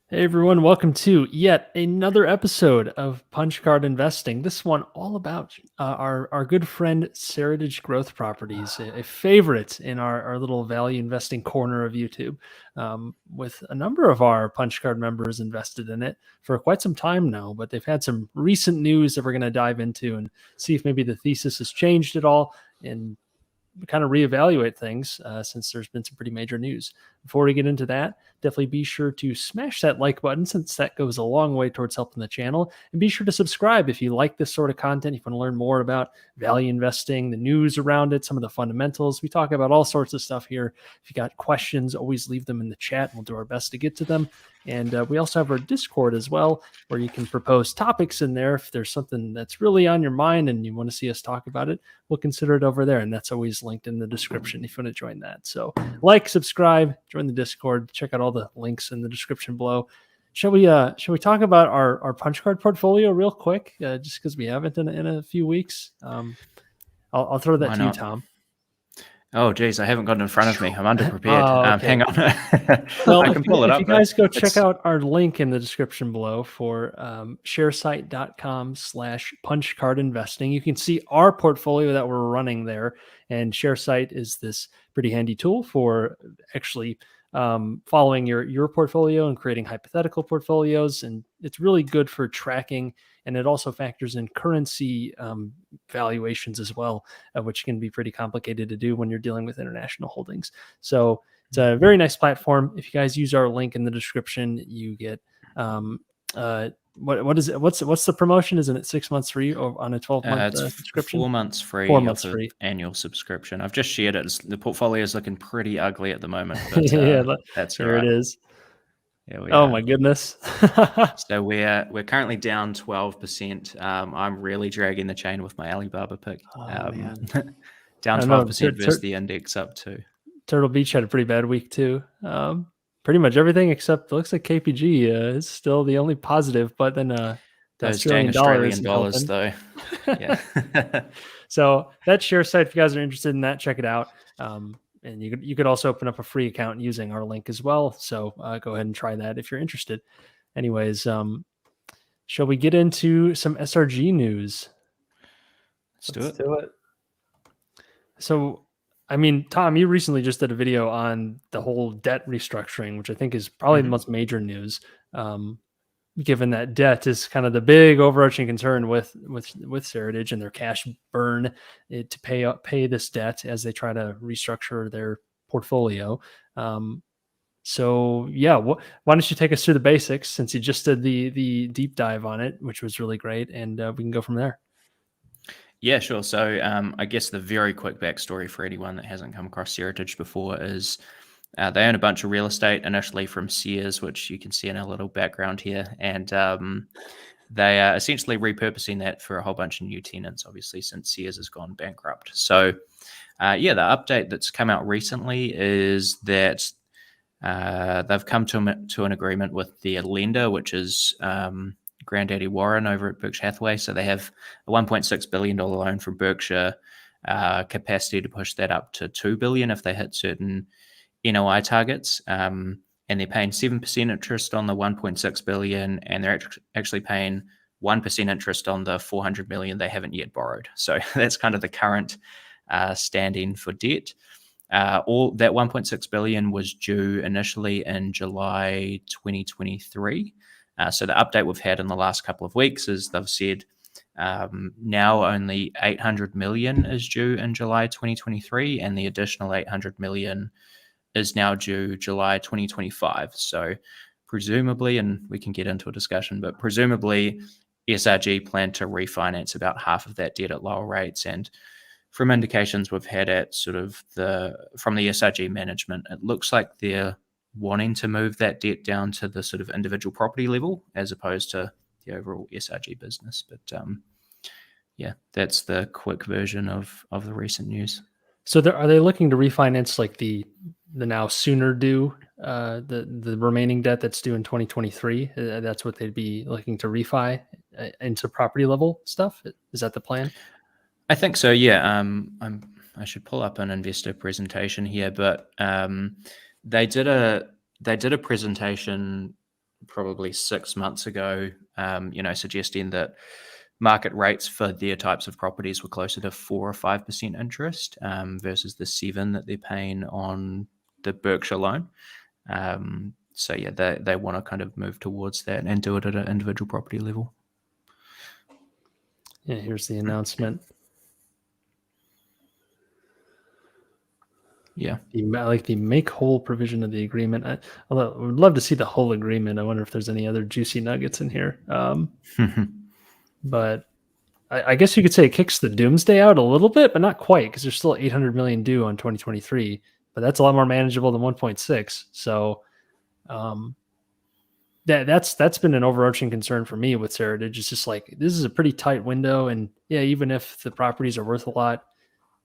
Hey everyone, welcome to yet another episode of Punch Card Investing. This one all about our good friend Cerritage Growth Properties, a favorite in our little value investing corner of YouTube, with a number of our Punch Card members invested in it for quite some time now. But they've had some recent news that we're going to dive into and see if maybe the thesis has changed at all and kind of reevaluate things since there's been some pretty major news. Before we get into that, definitely be sure to smash that like button since that goes a long way towards helping the channel. And be sure to subscribe if you like this sort of content. If you want to learn more about value investing, the news around it, some of the fundamentals. We talk about all sorts of stuff here. If you got questions, always leave them in the chat. We'll do our best to get to them. And we also have our Discord as well, where you can propose topics in there. If there's something that's really on your mind and you want to see us talk about it, we'll consider it over there. And that's always linked in the description if you want to join that. So like, subscribe, join the Discord, check out all the links in the description below. Shall we talk about our punch card portfolio real quick, just because we haven't in a few weeks? I'll throw that to you, Tom. Oh, geez, I haven't got it in front of me. I'm underprepared. Okay. Hang on. Well, I can pull it up. If you guys go check out our link in the description below for sharesite.com/punchcardinvesting, you can see our portfolio that we're running there. And ShareSite is this pretty handy tool for actually following your portfolio and creating hypothetical portfolios. And it's really good for tracking. And it also factors in currency valuations as well, which can be pretty complicated to do when you're dealing with international holdings. So it's a very nice platform. If you guys use our link in the description, you get what is it? What's the promotion? Isn't it 6 months free or on a 12-month subscription? 4 months free. 4 months free annual subscription. I've just shared it. The portfolio is looking pretty ugly at the moment. But, yeah, that's there right. It is. Oh my goodness. So we're currently down 12%. I'm really dragging the chain with my Alibaba pick. Down 12% versus the index up too. Turtle Beach had a pretty bad week too. Pretty much everything except it looks like KPG is still the only positive, but then those Australian dollars though. Yeah. So that ShareSite, if you guys are interested in that, check it out. And you could also open up a free account using our link as well. So go ahead and try that if you're interested. Anyways, shall we get into some SRG news? Let's do it. So, I mean, Tom, you recently just did a video on the whole debt restructuring, which I think is probably the most major news, given that debt is kind of the big overarching concern with Cerritage and their cash burn to pay this debt as they try to restructure their portfolio. So yeah, why don't you take us through the basics since you just did the deep dive on it, which was really great, and we can go from there. Yeah, sure. So I guess the very quick backstory for anyone that hasn't come across Cerritage before is they own a bunch of real estate initially from Sears, which you can see in our little background here. And they are essentially repurposing that for a whole bunch of new tenants, obviously, since Sears has gone bankrupt. So the update that's come out recently is that they've come to an agreement with their lender, which is Granddaddy Warren over at Berkshire Hathaway. So they have a $1.6 billion loan from Berkshire, capacity to push that up to $2 billion if they hit certain NOI targets. And they're paying 7% interest on the $1.6 billion, and they're actually paying 1% interest on the $400 million they haven't yet borrowed. So that's kind of the current standing for debt. All that $1.6 billion was due initially in July 2023. So the update we've had in the last couple of weeks is they've said now only $800 million is due in July 2023, and the additional $800 million is now due July 2025. So presumably, and we can get into a discussion, but presumably SRG plan to refinance about half of that debt at lower rates. And from indications we've had at from the SRG management, it looks like they're wanting to move that debt down to the sort of individual property level as opposed to the overall SRG business. But that's the quick version of the recent news. So are they looking to refinance like the now sooner due, the remaining debt that's due in 2023? That's what they'd be looking to refi into property level stuff? Is that the plan? I think so, yeah. I should pull up an investor presentation here, but they did a presentation probably 6 months ago, suggesting that market rates for their types of properties were closer to 4 or 5% interest versus the 7 that they're paying on the Berkshire loan. So yeah, they want to kind of move towards that and do it at an individual property level. Yeah, here's the announcement. Yeah. The make whole provision of the agreement. I would love to see the whole agreement. I wonder if there's any other juicy nuggets in here. But I guess you could say it kicks the doomsday out a little bit, but not quite, because there's still 800 million due on 2023. But that's a lot more manageable than 1.6. So that's been an overarching concern for me with Cerritage. It's just like, this is a pretty tight window, and yeah, even if the properties are worth a lot,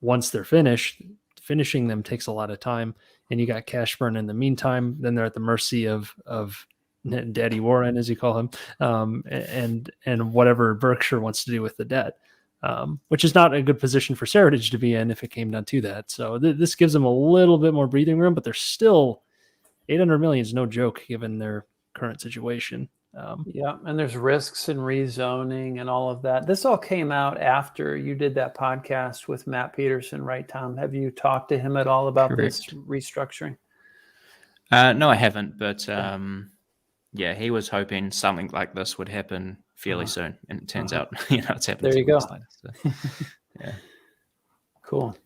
once they're finished, finishing them takes a lot of time, and you got cash burn in the meantime. Then they're at the mercy of Daddy Warren, as you call him, and whatever Berkshire wants to do with the debt, which is not a good position for Cerritage to be in if it came down to that. So this gives them a little bit more breathing room, but they're still 800 million is no joke given their current situation. Yeah, and there's risks in rezoning and all of that. This all came out after you did that podcast with Matt Peterson, right, Tom? Have you talked to him at all about this restructuring? No, I haven't, but yeah, he was hoping something like this would happen fairly soon, and it turns out, it's happened. There you go. Later, so, yeah. Cool.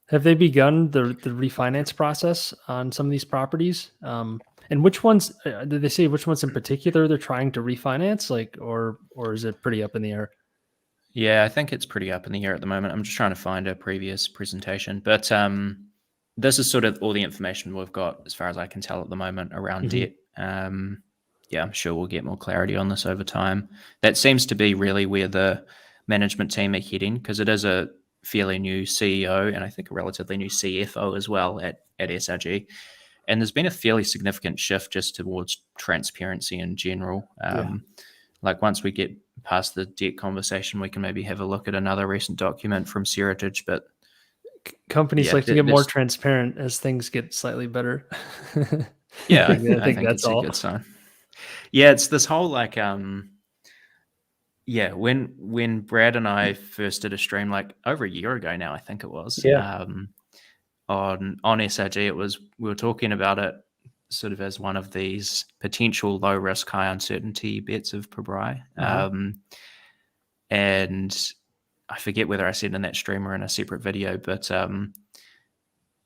Have they begun the refinance process on some of these properties? And which ones did they say? Which ones in particular they're trying to refinance? Or is it pretty up in the air? Yeah, I think it's pretty up in the air at the moment. I'm just trying to find a previous presentation, but this is sort of all the information we've got, as far as I can tell at the moment, around debt. Yeah, I'm sure we'll get more clarity on this over time. That seems to be really where the management team are heading, because it is a fairly new CEO and I think a relatively new CFO as well at SRG. And there's been a fairly significant shift just towards transparency in general. Like once we get past the debt conversation, we can maybe have a look at another recent document from Cerritage. But companies like to get more transparent as things get slightly better. Yeah, I think that's a good sign. Yeah, it's this whole like when Brad and I first did a stream like over a year ago now, I think it was. On SRG, we were talking about it sort of as one of these potential low risk, high uncertainty bets of Pabrai. And I forget whether I said in that stream or in a separate video, but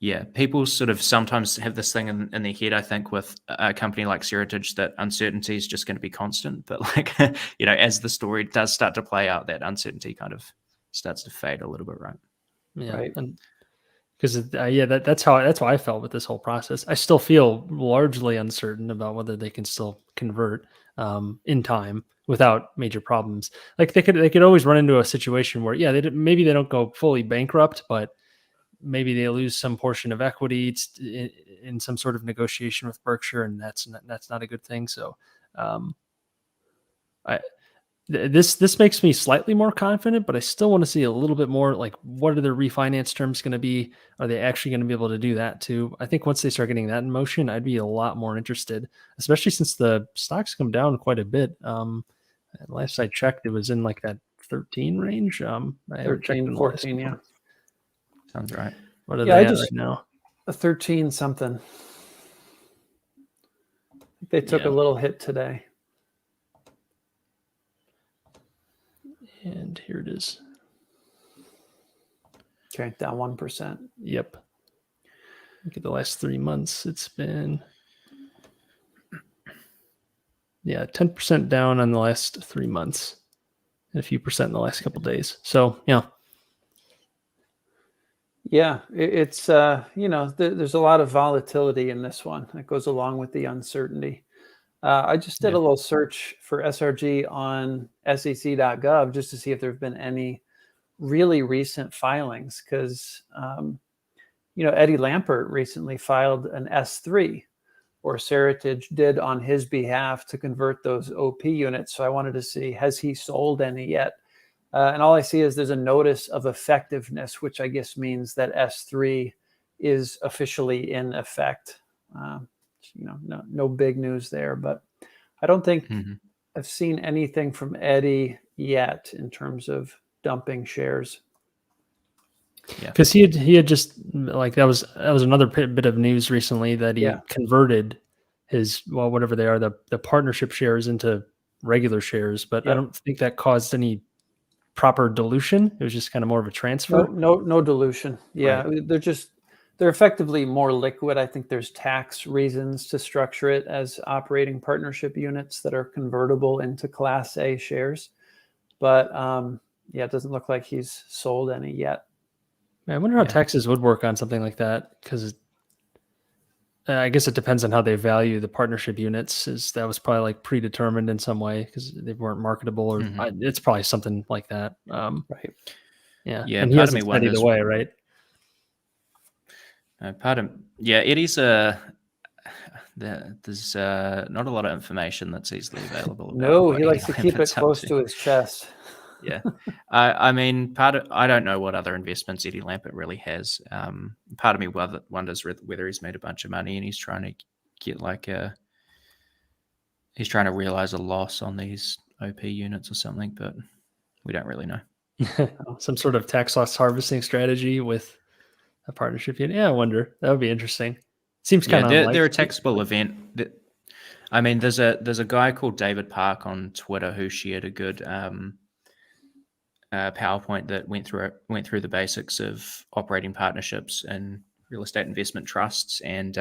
yeah, people sort of sometimes have this thing in their head, I think, with a company like Cerritage, that uncertainty is just going to be constant. But like, as the story does start to play out, that uncertainty kind of starts to fade a little bit, right? Yeah. Right. And because that's how I felt with this whole process. I still feel largely uncertain about whether they can still convert in time without major problems. Like they could always run into a situation where maybe they don't go fully bankrupt, but maybe they lose some portion of equity in some sort of negotiation with Berkshire, and that's not a good thing. So this makes me slightly more confident, but I still want to see a little bit more, like, what are their refinance terms going to be? Are they actually going to be able to do that too? I think once they start getting that in motion, I'd be a lot more interested, especially since the stocks come down quite a bit. Last I checked, it was in like that 13 range. 13, 14, yeah. Sounds right. What are they at right now? A 13 something. They took a little hit today. And here it is. Okay, down 1%. Yep. Look at the last 3 months. It's been 10% down on the last 3 months, and a few percent in the last couple of days. So it's there's a lot of volatility in this one that goes along with the uncertainty. I just did a little search for SRG on sec.gov just to see if there have been any really recent filings, because Eddie Lampert recently filed an S3, or Cerritage did on his behalf, to convert those OP units. So I wanted to see, has he sold any yet? And all I see is there's a notice of effectiveness, which I guess means that S3 is officially in effect. No big news there, but I don't think Mhm. I've seen anything from Eddie yet in terms of dumping shares. Yeah. Because he had just like that was another bit of news recently that he Yeah. converted his, well, whatever they are, the partnership shares into regular shares, but I Yep. don't think that caused any proper dilution. It was just kind of more of a transfer. No dilution. Yeah, Right. they're effectively more liquid. I think there's tax reasons to structure it as operating partnership units that are convertible into Class A shares. But yeah, it doesn't look like he's sold any yet. I wonder how Yeah. taxes would work on something like that, because I guess it depends on how they value the partnership units. Is that was probably like predetermined in some way because they weren't marketable, or Mhm. it's probably something like that. Right. Yeah, Yeah, and he part of me hasn't said either wonders. way, right? Yeah, Eddie's there's not a lot of information that's easily available about No, what he Eddie likes to keep it Lambert's up close to. to his chest. Yeah, I mean, I don't know what other investments Eddie Lampert really has. Part of me wonders whether he's made a bunch of money and he's trying to get he's trying to realize a loss on these OP units or something, but we don't really know. Some sort of tax loss harvesting strategy with a partnership unit. Yeah, I wonder. That would be interesting. Seems Yeah, kind of they're a unlikely. taxable event. I mean, there's a guy called David Park on Twitter who shared a good PowerPoint that went through the basics of operating partnerships and real estate investment trusts, and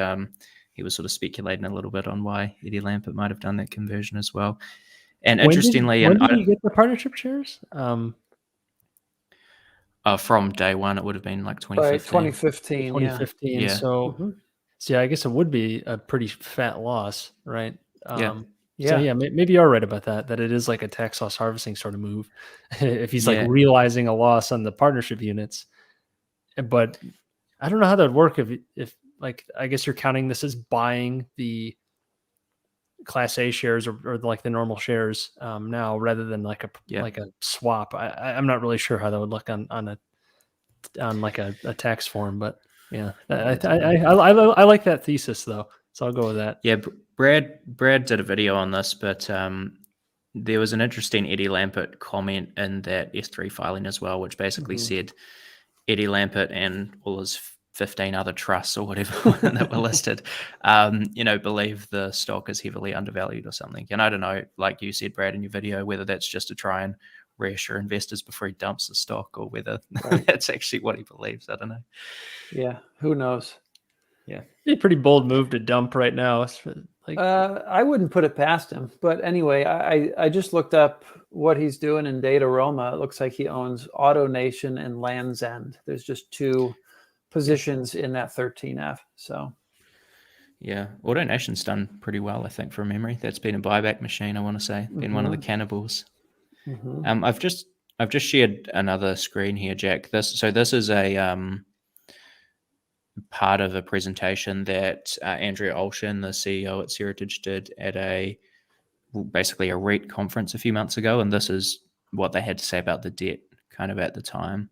he was sort of speculating a little bit on why Eddie Lampert might have done that conversion as well. And interestingly, When and did he get the partnership shares? from day one, it would have been like By 2015. 2015, yeah. 2015. Yeah, So, Hmm. yeah, I guess it would be a pretty fat loss, right? yeah, So Yeah. yeah, maybe you're right about that. That it is like a tax loss harvesting sort of move. If he's like yeah, realizing a loss on the partnership units, but I don't know how that would work if like I guess you're counting this as buying the Class A shares or like the normal shares now rather than like yeah. a swap. I'm not really sure how that would look on like a tax form, but yeah, Yeah, I like that thesis though, so I'll go with that. Yeah, Brad did a video on this, but there was an interesting Eddie Lampert comment in that S3 filing as well, which basically Mhm. said Eddie Lampert and all his 15 other trusts or whatever that were listed, believe the stock is heavily undervalued or something. And I don't know, like you said, Brad, in your video, whether that's just to try and reassure investors before he dumps the stock or whether Right. that's actually what he believes. I don't know. Yeah, who knows? Yeah. Be a pretty bold move to dump right now. Like, I wouldn't put it past him. But anyway, I just looked up what he's doing in Data Roma. It looks like he owns AutoNation and Land's End. There's just two positions in that 13F. So Yeah, AutoNation's done pretty well, I think, from memory. That's been a buyback machine, I want to say. Been one of the mhm, cannibals. mhm. I've just shared another screen here, Jack. This is a part of a presentation that Andrea Olshan, the CEO at Cerritage, did at basically a REIT conference a few months ago, and this is what they had to say about the debt kind of at the time.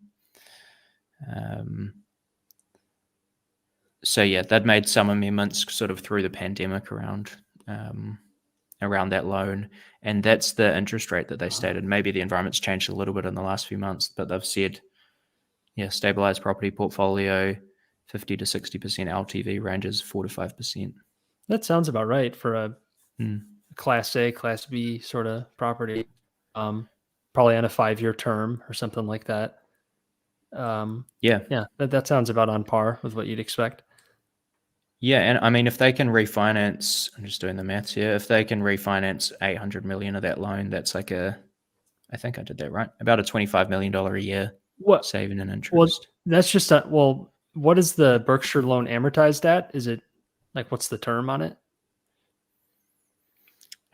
So yeah, they'd made some amendments sort of through the pandemic around that loan, and that's the interest rate that they stated. Maybe the environment's changed a little bit in the last few months, but they've said, yeah, stabilized property portfolio, 50 to 60% LTV ranges, 4 to 5%. that sounds about right for a Mm. Class A, Class B sort of property. Probably on a 5-year term or something like that. Yeah, Yeah, that sounds about on par with what you'd expect. yeah, and I mean, if they can refinance, I'm just doing the maths here. If they can refinance 800 million of that loan, that's like I think I did that right, about a $25 million a year What? saving in Well, interest. that's just what is the Berkshire loan amortized at? Is it like what's the term on it?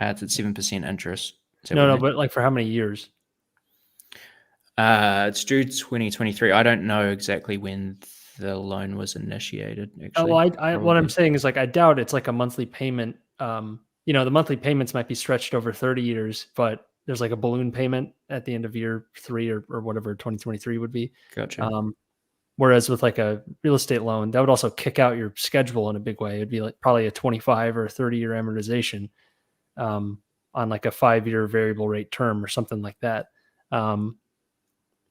It's at 7% interest. Is that what No, you no, mean? but like for how many years? It's due 2023. I don't know exactly when the loan was initiated, Oh, well, actually. what I'm Probably. saying is like I doubt it's like a monthly payment. The monthly payments might be stretched over 30 years, but there's like a balloon payment at the end of year 3 or whatever 2023 would be. Gotcha. Um, Whereas with like a real estate loan, that would also kick out your schedule in a big way. It'd be like probably a 25 or 30-year amortization. like a 5-year variable rate term or something like that,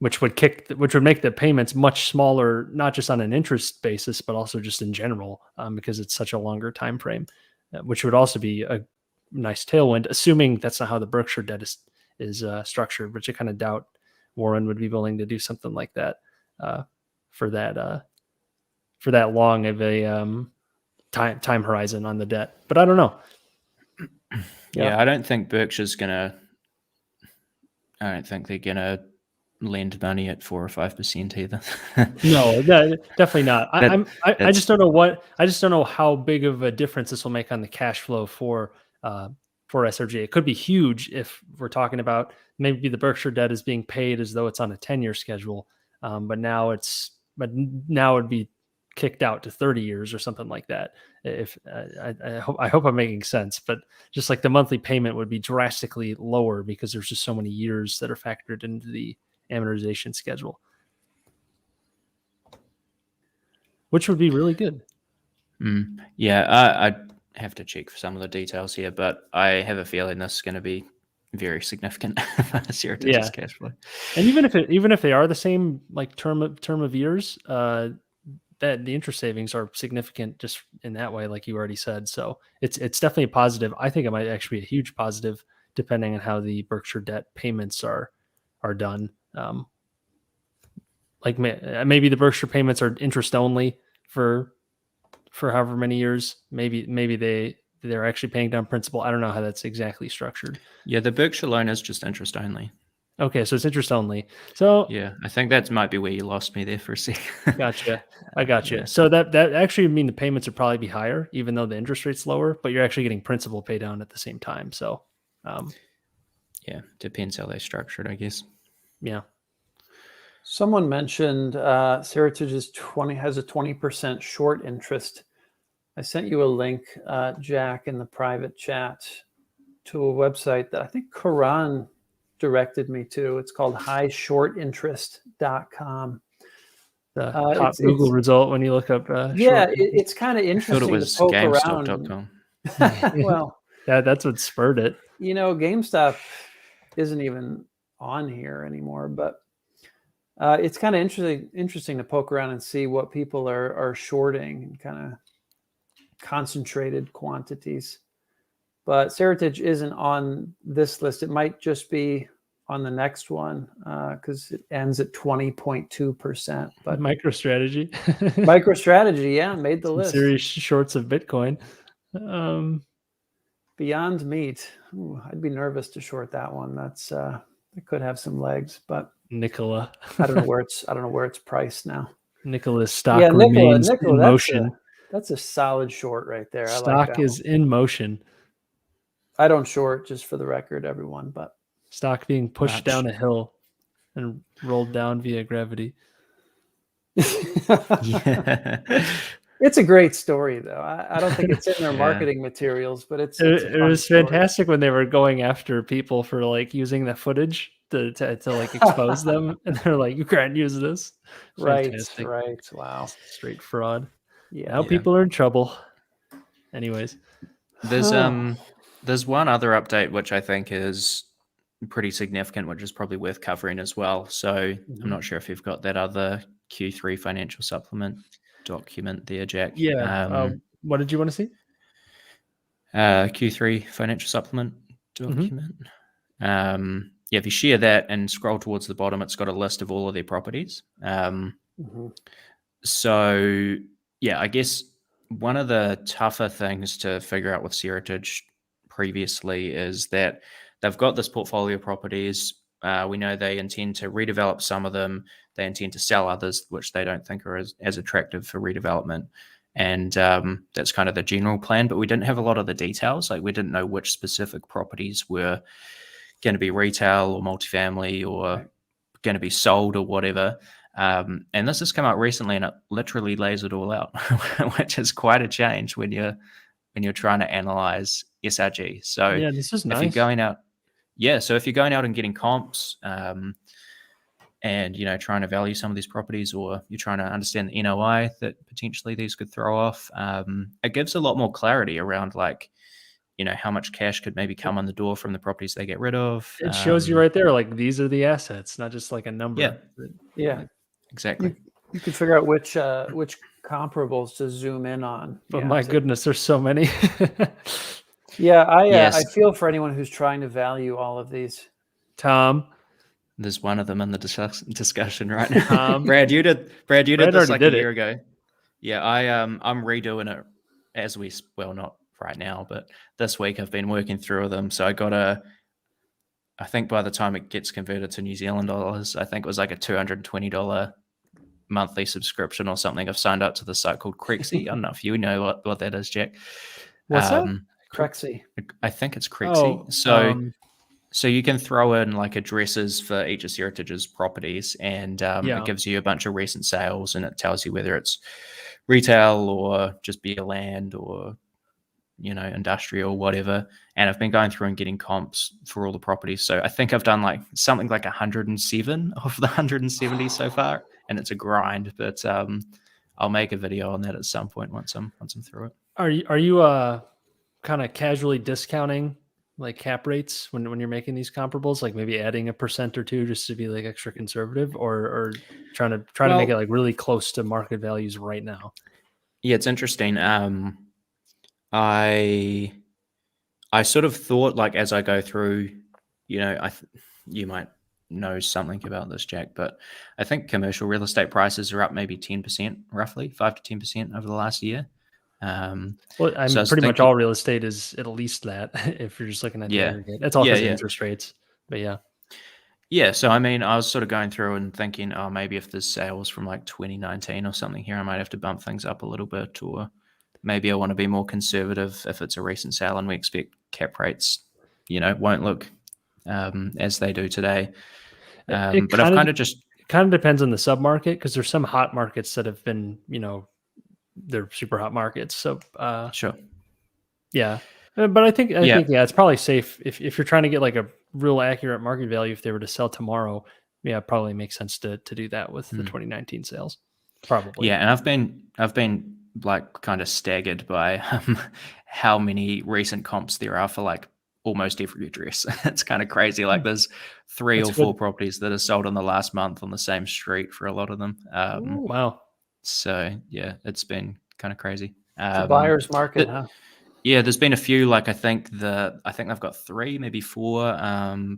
which would make the payments much smaller, not just on an interest basis, but also just in general, because it's such a longer time frame, which would also be a nice tailwind, assuming that's not how the Berkshire debt is structured, which I kind of doubt Warren would be willing to do something like that for that long of a time horizon on the debt. But I don't know. Yeah, I don't think Berkshire's I don't think they're gonna lend money at 4 or 5% either. No, definitely not. I just don't know I just don't know how big of a difference this will make on the cash flow for SRG. It could be huge if we're talking about maybe the Berkshire debt is being paid as though it's on a 10-year schedule, but now it'd be kicked out to 30 years or something like that. If I hope I'm making sense, but just like the monthly payment would be drastically lower because there's just so many years that are factored into the amortization schedule, which would be really good. Yeah, I have to check for some of the details here, but I have a feeling this is going to be very significant for Cerritage's cash flow. And even if they are the same like term of years, that the interest savings are significant just in that way, like you already said. So it's definitely a positive. I think it might actually be a huge positive depending on how the Berkshire debt payments are done. Like maybe the Berkshire payments are interest only for however many years. Maybe they're actually paying down principal. I don't know how that's exactly structured. Yeah, the Berkshire loan is just interest only. Okay, so it's interest only. So yeah, I think that might be where you lost me there for a second. Gotcha. I got you. Yeah. So that actually mean the payments would probably be higher, even though the interest rate's lower, but you're actually getting principal pay down at the same time. So, yeah, depends how they structure it, I guess. Yeah. Someone mentioned Cerritage has a 20% short interest. I sent you a link, Jack, in the private chat to a website that I think Karan directed me to. It's called highshortinterest.com. The top Google result when you look up it's kind of interesting. I thought it was to poke GameStop.com. Well, that's what spurred it. GameStop isn't even on here anymore, but it's kind of interesting to poke around and see what people are shorting in kind of concentrated quantities. But Cerritage isn't on this list. It might just be on the next one because it ends at 20.2%. But MicroStrategy, yeah, made the list. Serious shorts of Bitcoin. Beyond Meat. Ooh, I'd be nervous to short that one. That's it could have some legs, but Nikola. I don't know where it's priced now. Nikola's stock remains in motion. That's a solid short right there. Stock I like that is in motion. I don't short, just for the record, everyone, but stock being pushed down a hill and rolled down via gravity. Yeah. It's a great story, though. I don't think it's in their marketing materials, but it was fantastic when they were going after people for like using the footage to like expose them, and they're like, "You can't use this." Fantastic. Right. Wow. Straight fraud. Yeah. Now people are in trouble. Anyways, there's one other update which I think is pretty significant, which is probably worth covering as well. So I'm not sure if you've got that other Q3 financial supplement document there, Jack. Yeah. What did you want to see? Q3 financial supplement document. If you share that and scroll towards the bottom, it's got a list of all of their properties. So yeah, I guess one of the tougher things to figure out with Cerritage previously is that they've got this portfolio of properties. We know they intend to redevelop some of them. They intend to sell others, which they don't think are as attractive for redevelopment. And that's kind of the general plan, but we didn't have a lot of the details. Like we didn't know which specific properties were going to be retail or multifamily or going to be sold or whatever. And this has come out recently and it literally lays it all out, which is quite a change when you're trying to analyze SRG. So yeah, this is nice. If you're going out, so if you're going out and getting comps, and trying to value some of these properties, or you're trying to understand the NOI that potentially these could throw off, it gives a lot more clarity around like how much cash could maybe come on the door from the properties they get rid of. It shows you right there, like these are the assets, not just like a number. Yeah. Yeah, Exactly. you can figure out which comparables to zoom in on. But my goodness, there's so many. Yeah, I Yes. feel for anyone who's trying to value all of these. Tom, There's one of them in the discussion right now. Um, Brad, you did Brad this already like did a it. year ago. Yeah, I'm redoing it as not right now, but this week I've been working through them. So I think by the time it gets converted to New Zealand dollars, I think it was like a $220 monthly subscription or something. I've signed up to the site called Crexy. I don't know if you know what that is, Jack. What's that? Crexy. I think it's Crexy. Oh, So you can throw in like addresses for each of Cerritage's properties, and it gives you a bunch of recent sales, and it tells you whether it's retail or just bare land or industrial, whatever. And I've been going through and getting comps for all the properties. So I think I've done like something like 107 of the 170 so far, and it's a grind. But I'll make a video on that at some point once I'm through it. Are you kind of casually discounting like cap rates when you're making these comparables, like maybe adding 1% or 2% just to be like extra conservative, or trying to make it like really close to market values right now? Yeah, it's interesting. I sort of thought, like, as I go through, you might know something about this, Jack, but I think commercial real estate prices are up maybe 10%, roughly 5 to 10% over the last year. Well, so pretty much all real estate is at least that. If you're just looking at the aggregate, it's all because of interest rates. But yeah. So I mean, I was sort of going through and thinking, oh, maybe if there's sales from like 2019 or something here, I might have to bump things up a little bit, or maybe I want to be more conservative if it's a recent sale and we expect cap rates, won't look as they do today. But I've kind of just depends on the submarket, because there's some hot markets that have been, they're super hot markets. So sure. Yeah. But I think it's probably safe if you're trying to get like a real accurate market value if they were to sell tomorrow. Yeah, it probably makes sense to do that with the 2019 sales. Probably. Yeah, and I've been like kind of staggered by how many recent comps there are for like almost every address. It's kind of crazy. Like there's 3 or 4 properties that are sold in the last month on the same street for a lot of them. Wow. So yeah, it's been kind of crazy. It's a buyer's market, huh? Yeah, there's been a few. Like I think they've got 3, maybe 4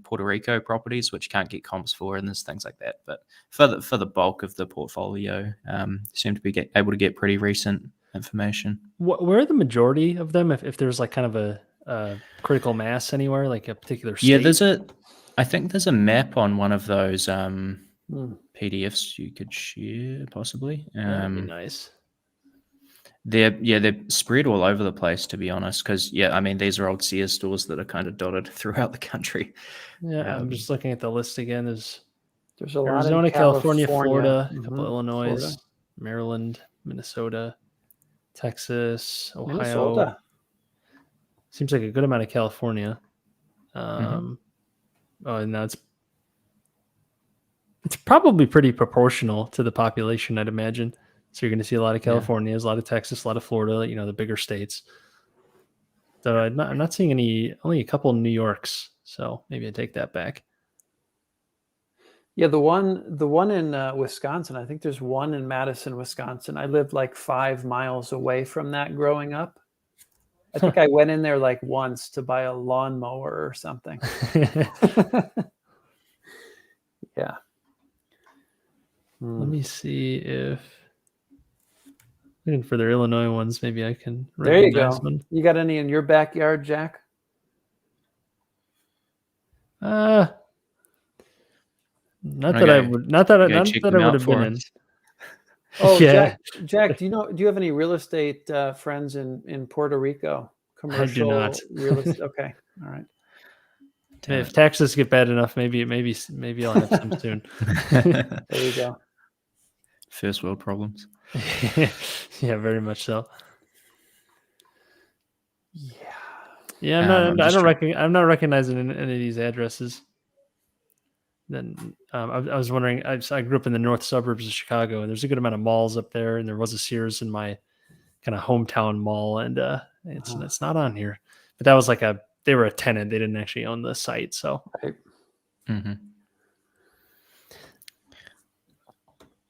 Puerto Rico properties which can't get comps for, and there's things like that. But for the bulk of the portfolio, seem to be able to get pretty recent information. Where are the majority of them? If there's like kind of a critical mass anywhere, like a particular state? Yeah, I think there's a map on one of those PDFs you could share, possibly. That'd be nice. They're spread all over the place, to be honest, because I mean, these are old Sears stores that are kind of dotted throughout the country. Yeah, I'm just looking at the list again. There's a lot Arizona, in California, Florida, a couple of Illinois, Florida. Maryland, Minnesota, Texas, Ohio. Minnesota. Seems like a good amount of California. Oh, and now it's probably pretty proportional to the population, I'd imagine. So you're going to see a lot of Californias, a lot of Texas, a lot of Florida, the bigger states. So I'm not seeing only a couple of New Yorks. So maybe I take that back. Yeah, the one in Wisconsin, I think there's one in Madison, Wisconsin. I lived like 5 miles away from that growing up. I think I went in there like once to buy a lawnmower or something. Yeah. Let me see if looking for their Illinois ones. Maybe I can. There you go. One. You got any in your backyard, Jack? Not that I would have been in. Oh, yeah. Jack, do you have any real estate friends in Puerto Rico? Commercial I do not. Real estate. Okay, all right. If taxes get bad enough, maybe I'll have some soon. There you go. First world problems. Yeah, very much so. Yeah. I'm not recognizing any of these addresses. Then I was wondering. I grew up in the north suburbs of Chicago, and there's a good amount of malls up there, and there was a Sears in my kind of hometown mall, and it's not on here. but that was like they were a tenant. They didn't actually own the site. So Right. Mm-hmm.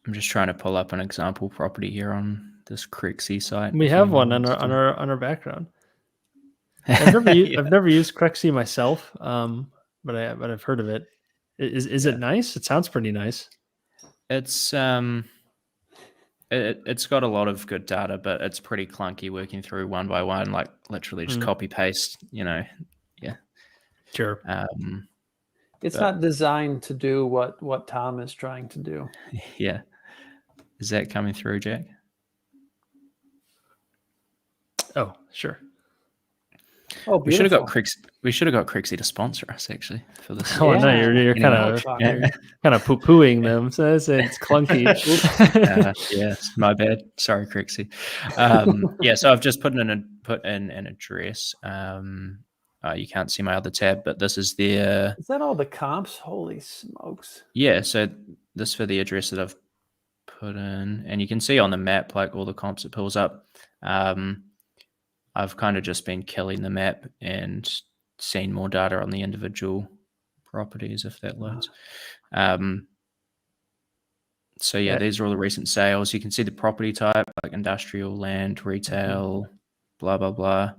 I'm just trying to pull up an example property here on this Crexy site. we if have anyone one on wants our background. to- I've never used Crexy myself, but I've heard of it. Is Yeah. it nice? It sounds pretty nice. It's it's got a lot of good data, but it's pretty clunky working through one by one, like literally just copy paste. Yeah. Sure. It's but- not designed to do what Tom is trying to do. Yeah. Is that coming through, Jack? Uh-huh. Oh, sure. Oh, We should beautiful. have got Crixie to sponsor us actually for this. Oh no, Yeah. you're kind of poo pooing them. So it's clunky. Yes, my bad. Sorry, Crixie. Yeah, so I've just put in an address. You can't see my other tab, but this is their. Is that all the comps? Holy smokes! Yeah, so this for the address that I've put in, and you can see on the map like all the comps it pulls up. I've kind of just been killing the map and seen more data on the individual properties if that loads. So yeah, these are all the recent sales. You can see the property type like industrial, land, retail, blah blah blah.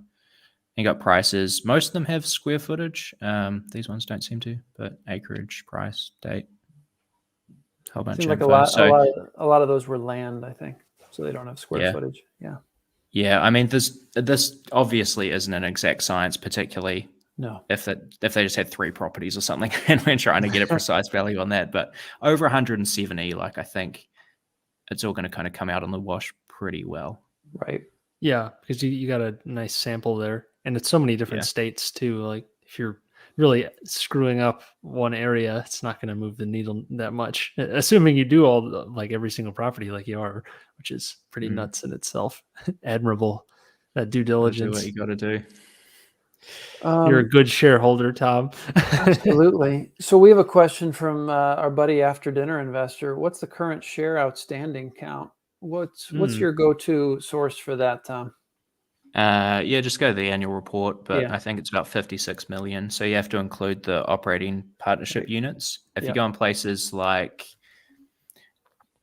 You got prices. Most of them have square footage. These ones don't seem to, but acreage, price, date, whole bunch Seems of like info. a lot of those were land, I think, so they don't have square footage. Yeah. Yeah, I mean, this obviously isn't an exact science, particularly No. if they just had 3 properties or something, and we're trying to get a precise value on that. But over 170, like I think it's all going to kind of come out on the wash pretty well. Right. Yeah, because you got a nice sample there, and it's so many different states too. Like if you're really screwing up one area, it's not going to move the needle that much. Assuming you do like every single property like you are, which is pretty nuts in itself. Admirable due diligence. Do what you got to do. You're a good shareholder, Tom. Absolutely. So we have a question from our buddy After Dinner Investor. What's the current share outstanding count? What's your go-to source for that, Tom? Just go to the annual report, but Yeah. I think it's about 56 million. So you have to include the operating partnership units. If you go in places like,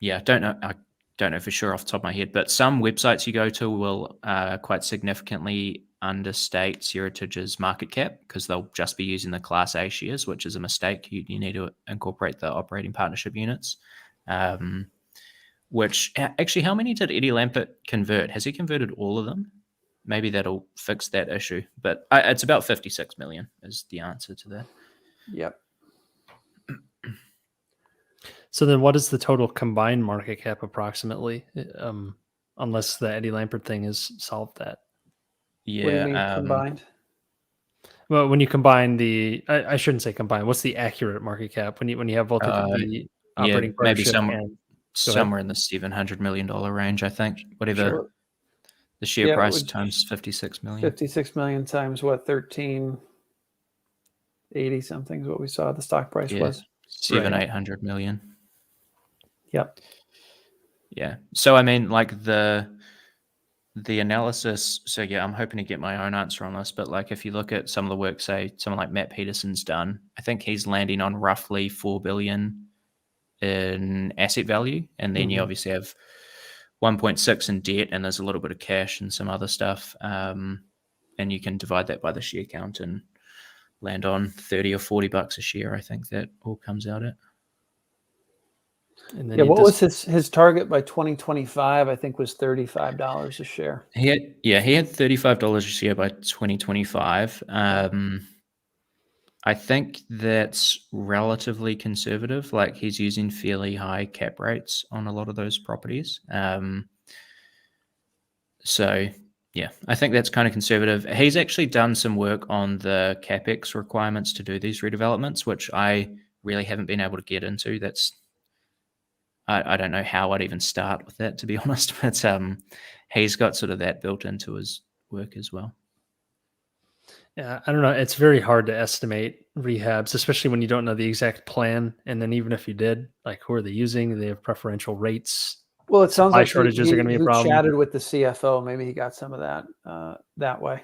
I don't know for sure off the top of my head, but some websites you go to will quite significantly understate Cerritage's market cap because they'll just be using the Class A shares, which is a mistake. You need to incorporate the operating partnership units. Which actually, how many did Eddie Lampert convert? Has he converted all of them? Maybe that'll fix that issue. But it's about 56 million is the answer to that. Yep. So then what is the total combined market cap approximately? Unless the Eddie Lampert thing has solved that. Yeah. What do you mean combined? Well, when you combine I shouldn't say combine. What's the accurate market cap when you have both the operating maybe partnership somewhere in the $700 million range, I think. Whatever the share price times 56 million. 56 million times what? 1380 something is what we saw the stock price was. 800 million. Yep. Yeah. So I mean, like the analysis. So yeah, I'm hoping to get my own answer on this. But like, if you look at some of the work, say someone like Matt Peterson's done, I think he's landing on roughly 4 billion in asset value, and then you obviously have 1.6 in debt, and there's a little bit of cash and some other stuff. And you can divide that by the share count and land on $30 or $40 a share. I think that all comes out at. And then what was his target by 2025? I think was $35 a share. He had $35 a share by 2025. I think that's relatively conservative. Like he's using fairly high cap rates on a lot of those properties. So yeah, I think that's kind of conservative. He's actually done some work on the CapEx requirements to do these redevelopments, which I really haven't been able to get into. I don't know how I'd even start with that, to be honest. But he's got sort of that built into his work as well. Yeah, I don't know. It's very hard to estimate rehabs, especially when you don't know the exact plan. And then even if you did, like who are they using? Do they have preferential rates? Well, it sounds like shortages are going to be a problem. Chatted with the CFO. Maybe he got some of that that way.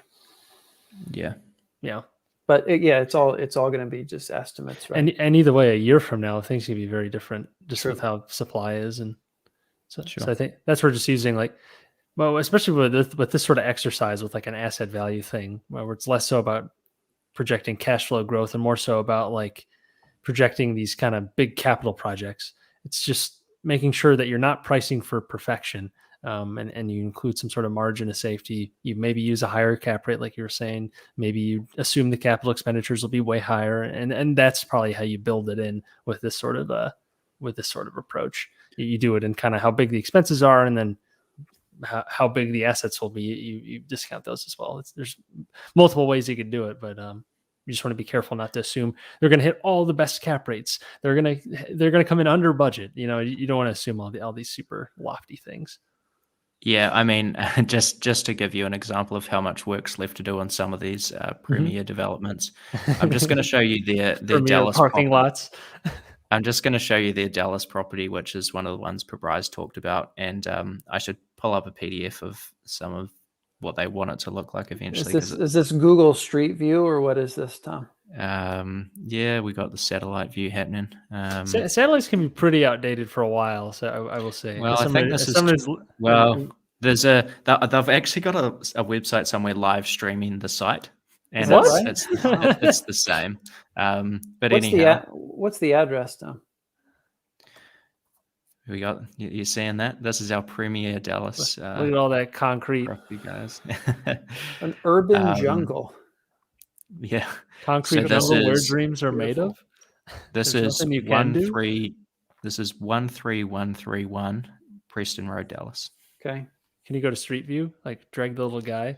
Yeah. Yeah. But it's all going to be just estimates, right? And either way, a year from now, things can be very different just True. with how supply is. And so Sure. I think that's where just using like, well, especially with this sort of exercise with like an asset value thing, where it's less so about projecting cash flow growth and more so about like projecting these kind of big capital projects. It's just making sure that you're not pricing for perfection. And you include some sort of margin of safety. You maybe use a higher cap rate, like you were saying. Maybe you assume the capital expenditures will be way higher, and that's probably how you build it in with this sort of approach. You do it in kind of how big the expenses are, and then how big the assets will be. You discount those as well. There's multiple ways you could do it, but you just want to be careful not to assume they're going to hit all the best cap rates. They're going to come in under budget. You don't want to assume all these super lofty things. Yeah, I mean, just to give you an example of how much work's left to do on some of these premier developments, I'm just going to show you their Dallas parking lots. I'm just going to show you their Dallas property, which is one of the ones Bryce talked about, and I should pull up a PDF of some of what they want it to look like eventually. Is this Google Street View or what is this, Tom? Yeah, we got the satellite view happening. Satellites can be pretty outdated for a while, so I will say. Well, I think this is there's they've actually got a website somewhere live streaming the site, and it's the same. But what's the address, Tom? We got you seeing that? This is our premier Dallas. Look at all that concrete, property, guys. An urban jungle. Yeah, concrete jungle where dreams are made of. This is 13131 Preston Road, Dallas. Okay. Can you go to Street View? Like drag the little guy.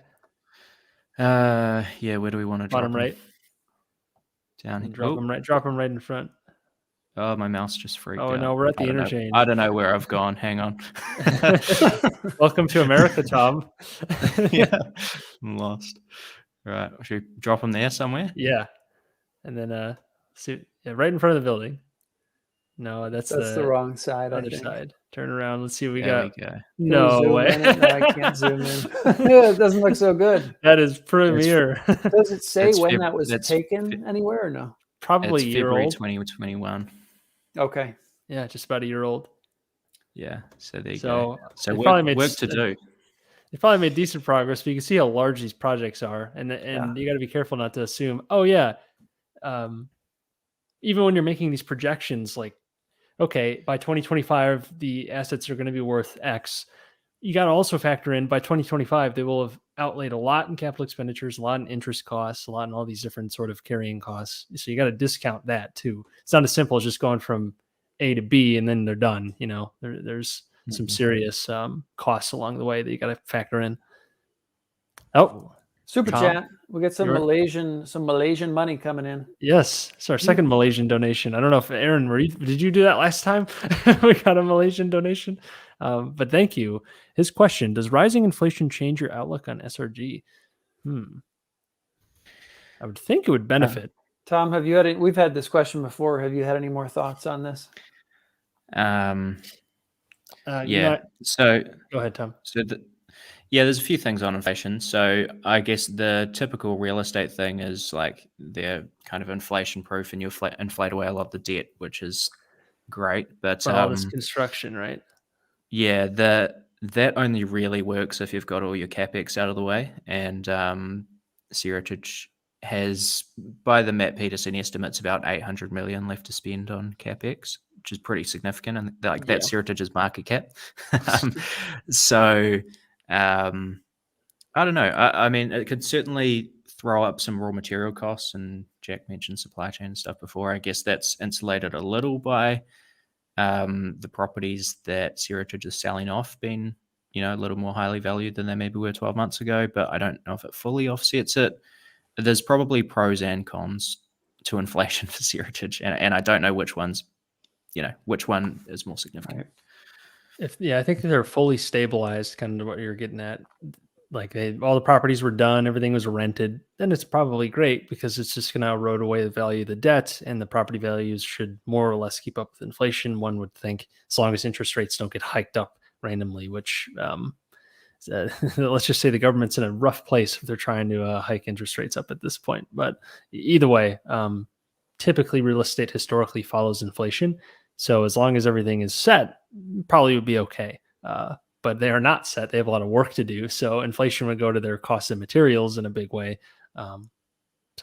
Yeah. Where do we want to drop him? Right. Down here. Drop him right in front. Oh, my mouse just freaked out. Oh no, we're at the interchange. I don't know where I've gone. Hang on. Welcome to America, Tom. Yeah, I'm lost. All right, should we drop him there somewhere? Yeah, and then right in front of the building. No, that's the wrong side. Other side. Turn around. Let's see what we got. We go. No way. No, I can't zoom in. It doesn't look so good. That is premier. Does it say when that was taken anywhere or no? Probably a year February old. 2021. Okay. Yeah, just about a year old. Yeah. So there you go. So work to do. They probably made decent progress, but you can see how large these projects are, and you got to be careful not to assume. Oh yeah, even when you're making these projections, like, okay, by 2025 the assets are going to be worth X. You got to also factor in by 2025 they will have outlaid a lot in capital expenditures, a lot in interest costs, a lot in all these different sort of carrying costs. So you got to discount that too. It's not as simple as just going from A to B and then they're done. There's some serious costs along the way that you got to factor in. Oh, super chat. We got some Malaysian money coming in. Yes, it's our second Malaysian donation. I don't know if Aaron, did you do that last time? We got a Malaysian donation, but thank you. His question: does rising inflation change your outlook on SRG? I would think it would benefit. Tom, we've had this question before. Have you had any more thoughts on this? Yeah. So go ahead, Tom. So there's a few things on inflation. So I guess the typical real estate thing is like they're kind of inflation proof, and you inflate away a lot of the debt, which is great. But all this construction, right? Yeah, that only really works if you've got all your capex out of the way. And Cerritage has, by the Matt Peterson estimates, about 800 million left to spend on capex, which is pretty significant, and that's Cerritage's market cap. So I don't know. I mean, it could certainly throw up some raw material costs, and Jack mentioned supply chain and stuff before. I guess that's insulated a little by the properties that Cerritage is selling off being, a little more highly valued than they maybe were 12 months ago, but I don't know if it fully offsets it. There's probably pros and cons to inflation for Cerritage, and I don't know which one is more significant. I think they're fully stabilized, kind of what you're getting at. Like all the properties were done, everything was rented, then it's probably great because it's just going to erode away the value of the debt, and the property values should more or less keep up with inflation, one would think, as long as interest rates don't get hiked up randomly, which let's just say the government's in a rough place if they're trying to hike interest rates up at this point. But either way, typically real estate historically follows inflation. So as long as everything is set, probably would be okay. But they are not set. They have a lot of work to do. So inflation would go to their cost of materials in a big way. So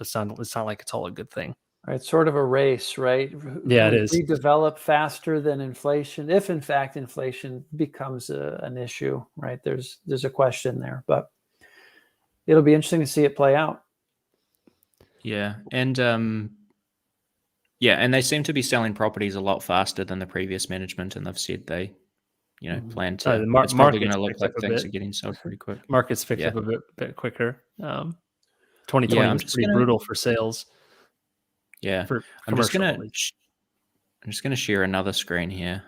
it's not like it's all a good thing. Right, sort of a race, right? Yeah, it is. Redevelop faster than inflation, if in fact inflation becomes an issue, right? There's a question there, but it'll be interesting to see it play out. Yeah, and and they seem to be selling properties a lot faster than the previous management, and they've said they, plan to. It's probably going to look like things are getting sold pretty quick. Market's picked up a bit quicker. 2020 was pretty brutal for sales. Yeah, I'm just gonna share another screen here.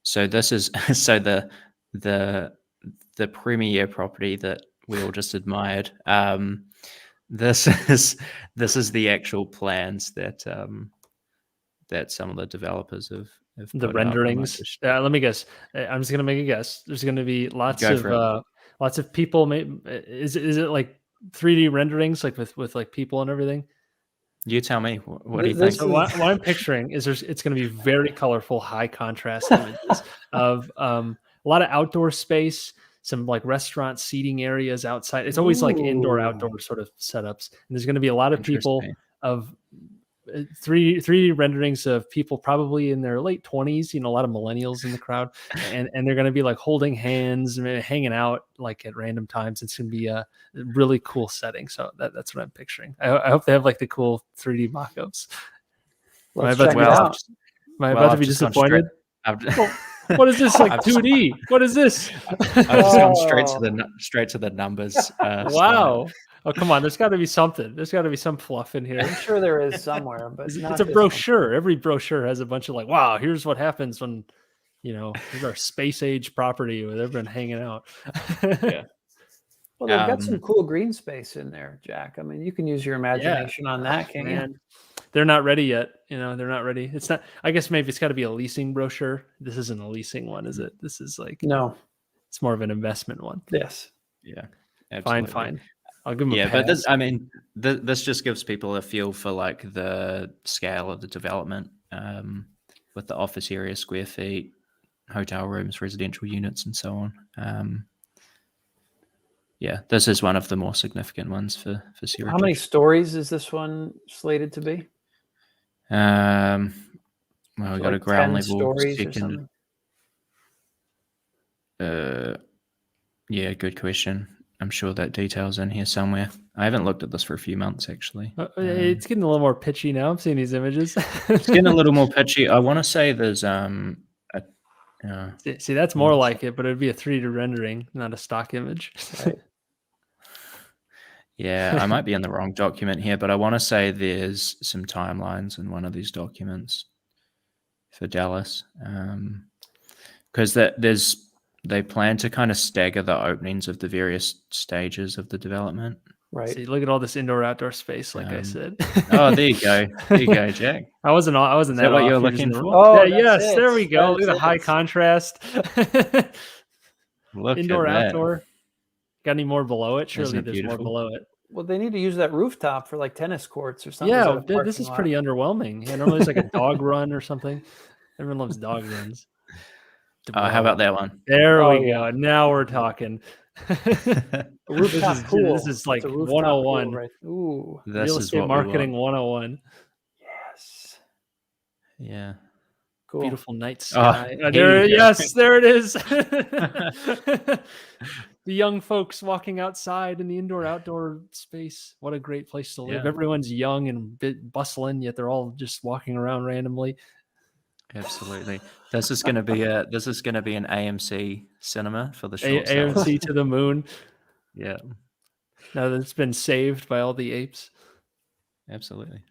So this is the premier property that we all just admired. This is the actual plans that some of the developers have the renderings. Let me guess. I'm just gonna make a guess. There's gonna be lots of people. Is it like 3D renderings, like with like people and everything? You tell me. What do you think? What I'm picturing is it's going to be very colorful, high contrast images of a lot of outdoor space, some like restaurant seating areas outside. It's always like indoor, outdoor sort of setups. And there's going to be a lot of people of 3D renderings of people probably in their late 20s, a lot of millennials in the crowd, and they're going to be like holding hands and hanging out like at random times. It's going to be a really cool setting. So that's what I'm picturing. I hope they have like the cool 3D mock-ups. Am I about to be disappointed? What is this, like 2D? What is this? I've just gone straight to the numbers. Wow. Oh, come on. There's got to be something. There's got to be some fluff in here. I'm sure there is somewhere, but it's a brochure. One. Every brochure has a bunch of like, wow, here's what happens when, here's our space age property with everyone hanging out. Yeah. Well, they've got some cool green space in there, Jack. I mean, you can use your imagination on that, can't you? They're not ready yet. They're not ready. It's not, I guess maybe it's got to be a leasing brochure. This isn't a leasing one, is it? This is like, no, it's more of an investment one. Yes. Yeah. Absolutely. Fine. I'll give them a pass. But this just gives people a feel for like the scale of the development, with the office area, square feet, hotel rooms, residential units, and so on. This is one of the more significant ones for Cerritage. How many stories is this one slated to be? We got a ground level, second. Good question. I'm sure that detail's in here somewhere. I haven't looked at this for a few months, actually. It's getting a little more pitchy now. I'm seeing these images. It's getting a little more pitchy. I want to say there's see, that's more like it, but it'd be a 3D rendering, not a stock image. Right. Yeah, I might be in the wrong document here, but I want to say there's some timelines in one of these documents for Dallas, because they plan to kind of stagger the openings of the various stages of the development. Right. See, look at all this indoor-outdoor space, like I said. Oh, there you go. There you go, Jack. I wasn't that what you were looking for? Oh, yes, there we go. Look at the high contrast. Look indoor, at that. outdoor. Got any more below it? Surely there's more below it. Well, they need to use that rooftop for like tennis courts or something. Yeah, this is pretty underwhelming. Yeah, normally it's like a dog run or something. Everyone loves dog runs. How about that one? There we go. Now we're talking. Rooftop pool. This is like 101. Pool, right? Ooh. Real estate marketing 101. Yes. Yeah. Cool. Beautiful night sky. There it is. The young folks walking outside in the indoor-outdoor space. What a great place to live. Yeah. Everyone's young and bustling, yet they're all just walking around randomly. Absolutely. This is going to be an AMC cinema for the short AMC to the moon. Yeah. Now that it's been saved by all the apes. Absolutely.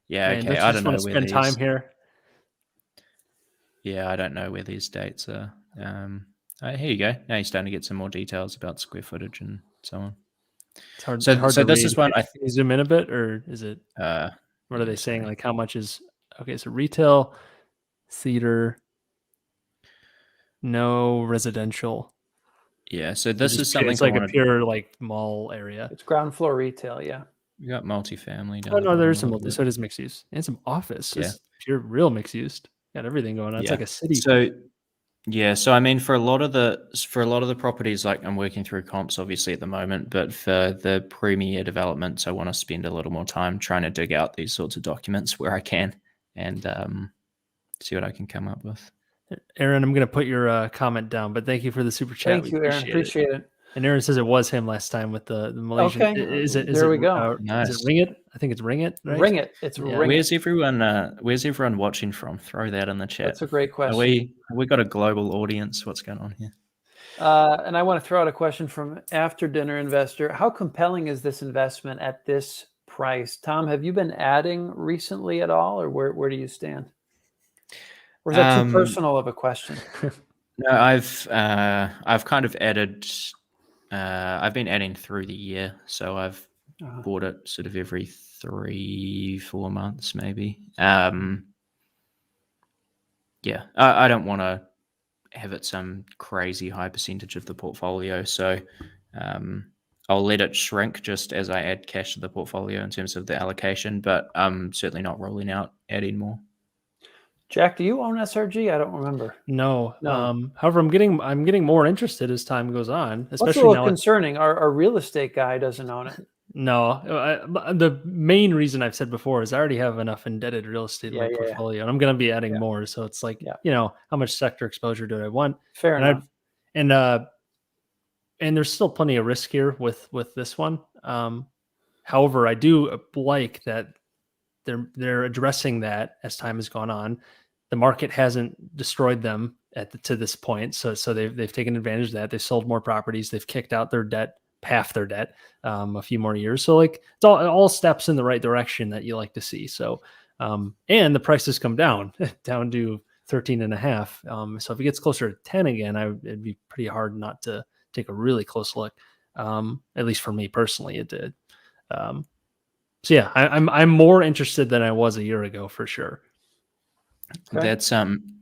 Yeah. Man, okay. I don't know where spend time here. Yeah, I don't know where these dates are. Here you go. Now you're starting to get some more details about square footage and so on. It's hard. So to this read. is one. Can you zoom in a bit, or is it? What are they saying? Like how much is? Okay, so retail, theater, no residential. Yeah, so this is It's something it's I like a wanted. pure like mall area. It's ground floor retail. Yeah. We got multifamily Oh down the no, bottom there's a some little multi, bit. so it is mixed use and some office. Yeah, It's pure real mixed use. Got everything going on. It's yeah. like a city. So yeah, so I mean, for a lot of the properties, like I'm working through comps obviously at the moment, but for the premier developments, I want to spend a little more time trying to dig out these sorts of documents where I can and see what I can come up with. Aaron, I'm gonna put your comment down, but thank you for the super chat. Thank We you, Aaron. appreciate it. Appreciate it. And Aaron says it was him last time with the Malaysian. Okay. Is it There we go. is it Nice. Ring It? I think it's Ring It, right? Ring it. It's Yeah. ring it. Where's everyone watching from? Throw that in the chat. That's a great Are question. we got a global audience? What's going on here? And I want to throw out a question from After Dinner Investor. How compelling is this investment at this price? Tom, have you been adding recently at all, or where do you stand? Or is that too personal of a question? No, I've kind of added. I've been adding through the year, so I've bought it sort of every 3-4 months, maybe. Yeah, I don't want to have it some crazy high percentage of the portfolio, so I'll let it shrink just as I add cash to the portfolio in terms of the allocation, but I'm certainly not ruling out adding more. Jack, do you own SRG? I don't remember. No. No. However, I'm getting more interested as time goes on, What's a especially little now. concerning? Our real estate guy doesn't own it. No, the main reason I've said before is I already have enough indebted real estate in my portfolio, and I'm going to be adding more. So it's like, how much sector exposure do I want? Fair enough. And there's still plenty of risk here with this one. However, I do like that they're addressing that as time has gone on. The market hasn't destroyed them to this point, so they've taken advantage of that. They've sold more properties. They've kicked out their debt, half their debt, a few more years. So like it's all steps in the right direction that you like to see. So and the prices come down to 13.5. So if it gets closer to 10 again, it'd be pretty hard not to take a really close look. At least for me personally, it did. So yeah, I'm more interested than I was a year ago for sure. Okay.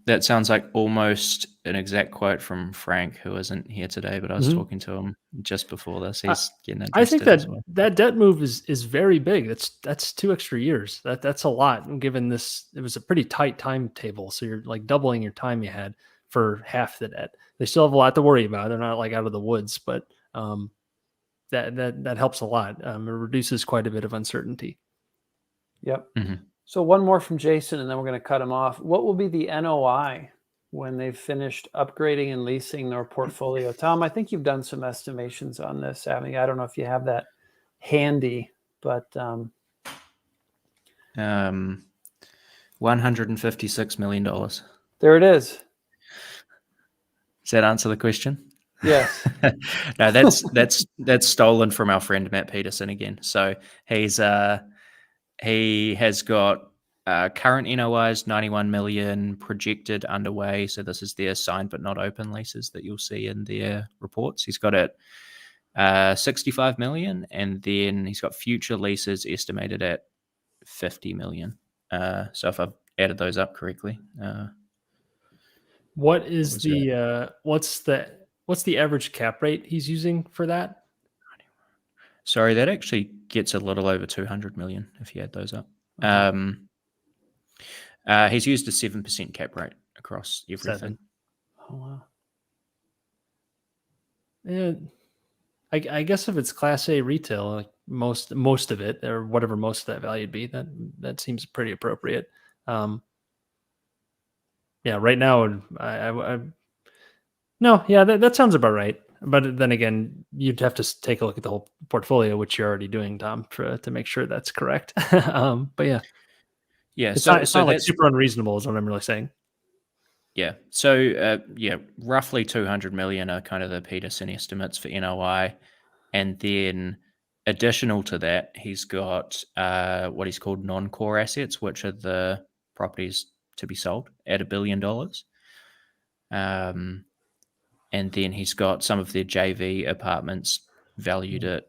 That sounds like almost an exact quote from Frank, who isn't here today, but I was talking to him just before this. He's getting interested. I think that debt move is very big. That's 2 extra years. That's a lot given this. It was a pretty tight timetable, so you're like doubling your time you had for half the debt. They still have a lot to worry about. They're not like out of the woods, but that helps a lot. It reduces quite a bit of uncertainty. Yep. Mm-hmm. So one more from Jason, and then we're going to cut him off. What will be the NOI when they've finished upgrading and leasing their portfolio? Tom, I think you've done some estimations on this, haven't you? I don't know if you have that handy, but $156 million. There it is. Does that answer the question? Yes. No, that's stolen from our friend Matt Peterson again. So he has got current NOIs 91 million, projected underway. So this is their signed but not open leases that you'll see in their reports. He's got it 65 million, and then he's got future leases estimated at 50 million. So if I've added those up correctly. What's the average cap rate he's using for that? Sorry, that actually gets a little over 200 million if you add those up. He's used a 7% cap rate across everything. 7. Oh wow. Yeah, I guess if it's Class A retail, like most of it, or whatever most of that value would be, that seems pretty appropriate. Yeah, right now, that sounds about right. But then again, you'd have to take a look at the whole portfolio, which you're already doing, Tom, to make sure that's correct. But yeah, it's not like super unreasonable, is what I'm really saying. Yeah. So roughly 200 million are kind of the Peterson estimates for NOI, and then additional to that, he's got what he's called non-core assets, which are the properties to be sold at $1 billion. And then he's got some of their JV apartments valued at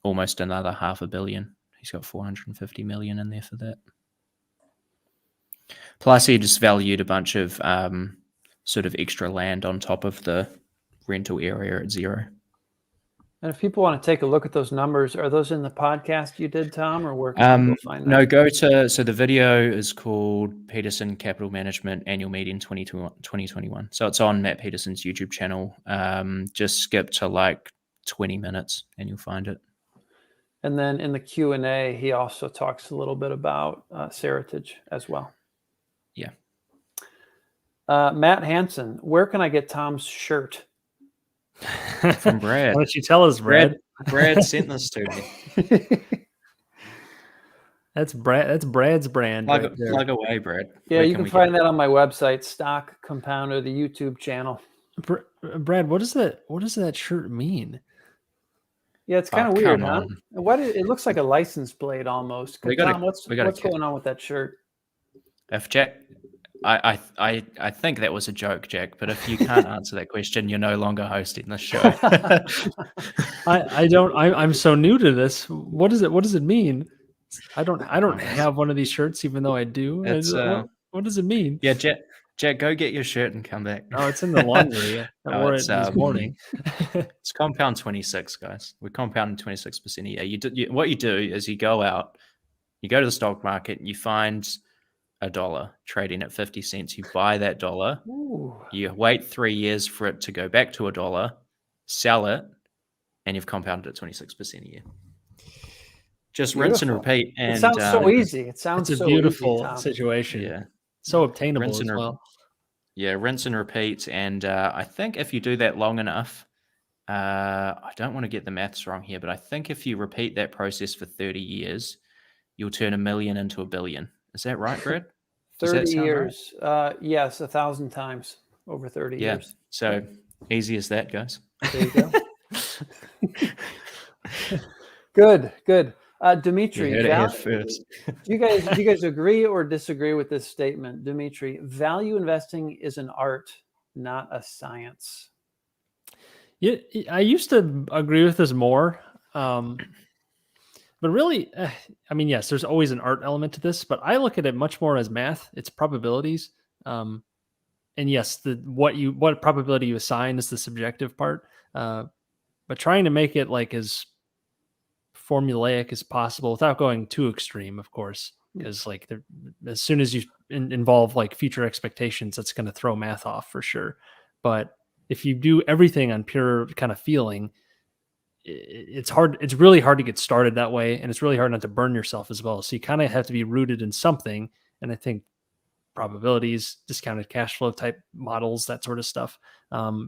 almost another $500 million. He's got 450 million in there for that. Plus, he just valued a bunch of sort of extra land on top of the rental area at 0. And if people want to take a look at those numbers, are those in the podcast you did, Tom, or where can people find them? No, so the video is called Peterson Capital Management Annual Meeting 2021. So it's on Matt Peterson's YouTube channel. Just skip to like 20 minutes and you'll find it. And then in the Q&A, he also talks a little bit about Cerritage as well. Yeah. Matt Hansen, where can I get Tom's shirt? From Brad. Why don't you tell us, Brad? Brad sent this to me. That's Brad's brand. Plug away, Brad. Yeah, you can find that on my website, Stock Compounder, the YouTube channel. Brad, what does that shirt mean? Yeah, it's kind of weird, huh? It looks like a license plate almost. Tom, what's going on with that shirt? If Jack, I think that was a joke, Jack. But if you can't answer that question, you're no longer hosting this show. I'm so new to this. What does it mean? I don't have one of these shirts, even though I do. What does it mean? Yeah, Jack, go get your shirt and come back. Oh, it's in the laundry. I wore it this morning. It's compound 26, guys. We're compounding 26% a year. What you do is you go out, you go to the stock market, you find $1 trading at 50 cents. You buy that dollar. Ooh. You wait 3 years for it to go back to $1, sell it, and you've compounded at 26% a year. Just rinse and repeat. And it sounds so easy. It sounds it's a so beautiful easy, situation. Yeah. So obtainable as well. Yeah, rinse and repeat. And I think if you do that long enough, I don't want to get the maths wrong here, but I think if you repeat that process for 30 years, you'll turn $1 million into $1 billion. Is that right, Brad? 30 years. Right? Yes, 1,000 times over 30 years. So easy as that, guys. There you go. Good. Dimitri, do you guys agree or disagree with this statement? Dimitri, value investing is an art, not a science. Yeah, I used to agree with this more. But really, I mean, yes, there's always an art element to this, but I look at it much more as math. It's probabilities. And yes, what probability you assign is the subjective part. But trying to make it like as formulaic as possible without going too extreme, of course, because like as soon as you involve like future expectations, that's going to throw math off for sure. But if you do everything on pure kind of feeling, it's hard. It's really hard to get started that way. And it's really hard not to burn yourself as well. So you kind of have to be rooted in something. And I think probabilities, discounted cash flow type models, that sort of stuff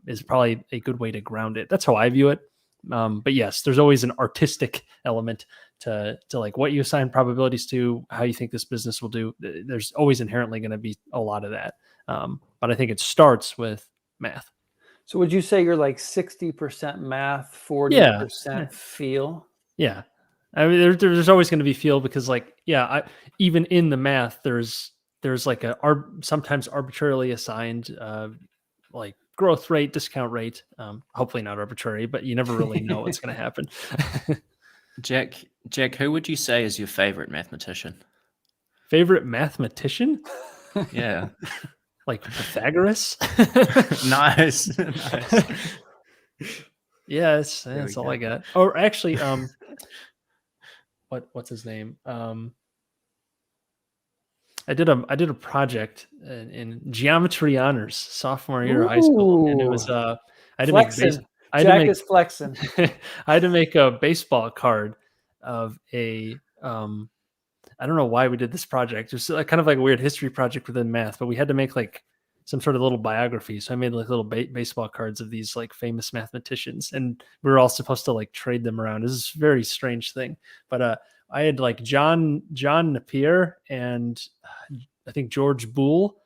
is probably a good way to ground it. That's how I view it. But yes, there's always an artistic element to like what you assign probabilities to, how you think this business will do. There's always inherently going to be a lot of that. But I think it starts with math. So would you say you're like 60% math, 40% feel? Yeah. I mean, there's always going to be feel because like, even in the math, there's like sometimes arbitrarily assigned like growth rate, discount rate. Hopefully not arbitrary, but you never really know what's going to happen. Jack, who would you say is your favorite mathematician? Favorite mathematician? Yeah. Like Pythagoras? Nice. Yes, that's all I got. Or actually, what's his name? I did a project in geometry honors sophomore year of high school, and it was I had to make flexing. I had to make a baseball card of a I don't know why we did this project. It was kind of like a weird history project within math, but we had to make like some sort of little biography. So I made like little baseball cards of these like famous mathematicians, and we were all supposed to like trade them around. It was a very strange thing, but I had like John Napier and I think George Boole,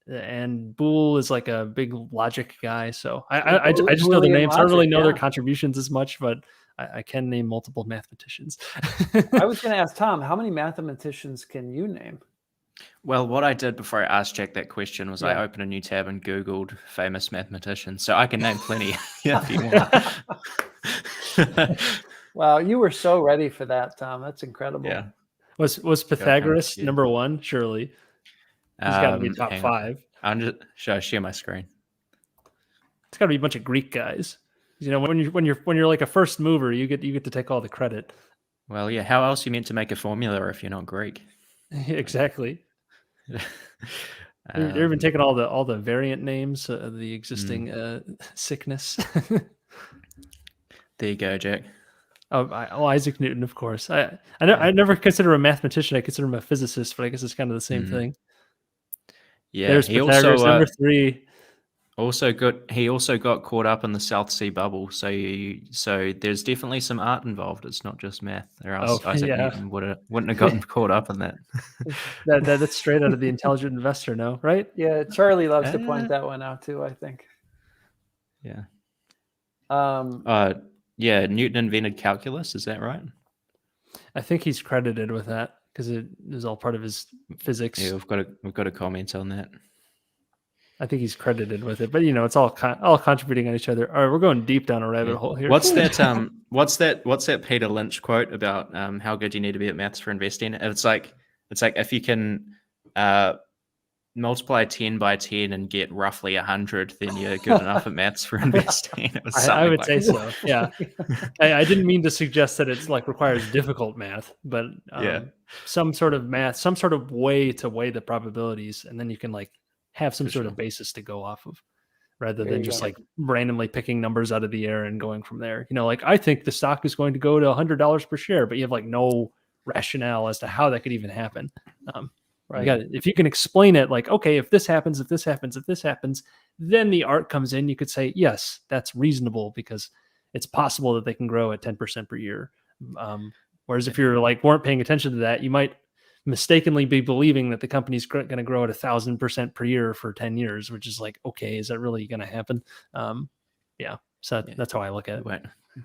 and Boole is like a big logic guy. So I just know the names. I don't really know their contributions as much, but I can name multiple mathematicians. I was going to ask Tom, how many mathematicians can you name? Well, what I did before I asked Jack that question was I opened a new tab and Googled famous mathematicians. So I can name plenty if you want. Wow, you were so ready for that, Tom. That's incredible. Yeah. Was Pythagoras number one? Surely. He's got to be top 5. Should I share my screen? It's got to be a bunch of Greek guys. You know, when you're like a first mover, you get to take all the credit. Well, yeah. How else are you meant to make a formula if you're not Greek? Exactly. They're even taking all the variant names of the existing sickness. There you go, Jack. Isaac Newton, of course. I never consider him a mathematician. I consider him a physicist, but I guess it's kind of the same thing. Yeah, there's Pythagoras, number 3. He also got caught up in the South Sea bubble, so there's definitely some art involved. It's not just math, or else Isaac Newton wouldn't have gotten caught up in that. That's straight out of The Intelligent Investor, no, right? Yeah, Charlie loves to point that one out too, I think. Yeah. Yeah, Newton invented calculus. Is that right? I think he's credited with that because it is all part of his physics. Yeah, we've got a comment on that. I think he's credited with it, but it's all contributing on each other. All right, we're going deep down a rabbit hole here. What's that Peter Lynch quote about how good you need to be at maths for investing? It's like if you can multiply 10 by 10 and get roughly 100, then you're good enough at maths for investing. It was I would say so. Yeah. I didn't mean to suggest that it's like requires difficult math, but some sort of math, some sort of way to weigh the probabilities, and then you can like have some sort of basis to go off of, rather than just like randomly picking numbers out of the air and going from there. Like I think the stock is going to go to $100 per share, but you have like no rationale as to how that could even happen. Right. If you can explain it, like, okay, if this happens, then the art comes in. You could say, yes, that's reasonable because it's possible that they can grow at 10% per year. Whereas if you're like weren't paying attention to that, you might mistakenly be believing that the company's going to grow at 1,000% per year for 10 years, which is like, okay, is that really going to happen? So that's how I look at it.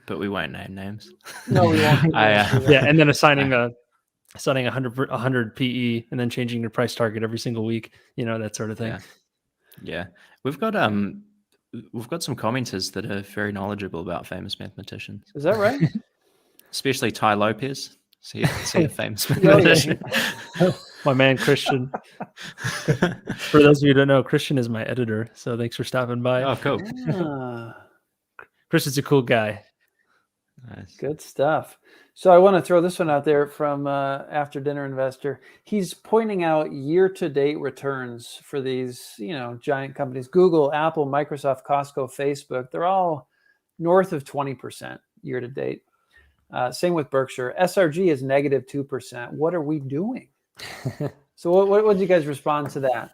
But we won't name names. No, we won't. And then assigning 100 PE and then changing your price target every single week, that sort of thing. Yeah. We've got some commenters that are very knowledgeable about famous mathematicians. Is that right? Especially Ty Lopez. See a famous mathematician. My man Christian. For those of you who don't know, Christian is my editor, so thanks for stopping by. Oh, cool. Christian's a cool guy. Nice. Good stuff. So I want to throw this one out there from After Dinner Investor. He's pointing out year-to-date returns for these, giant companies: Google, Apple, Microsoft, Costco, Facebook. They're all north of 20% year-to-date. Same with Berkshire. SRG is negative 2%. What are we doing? So what did you guys respond to that?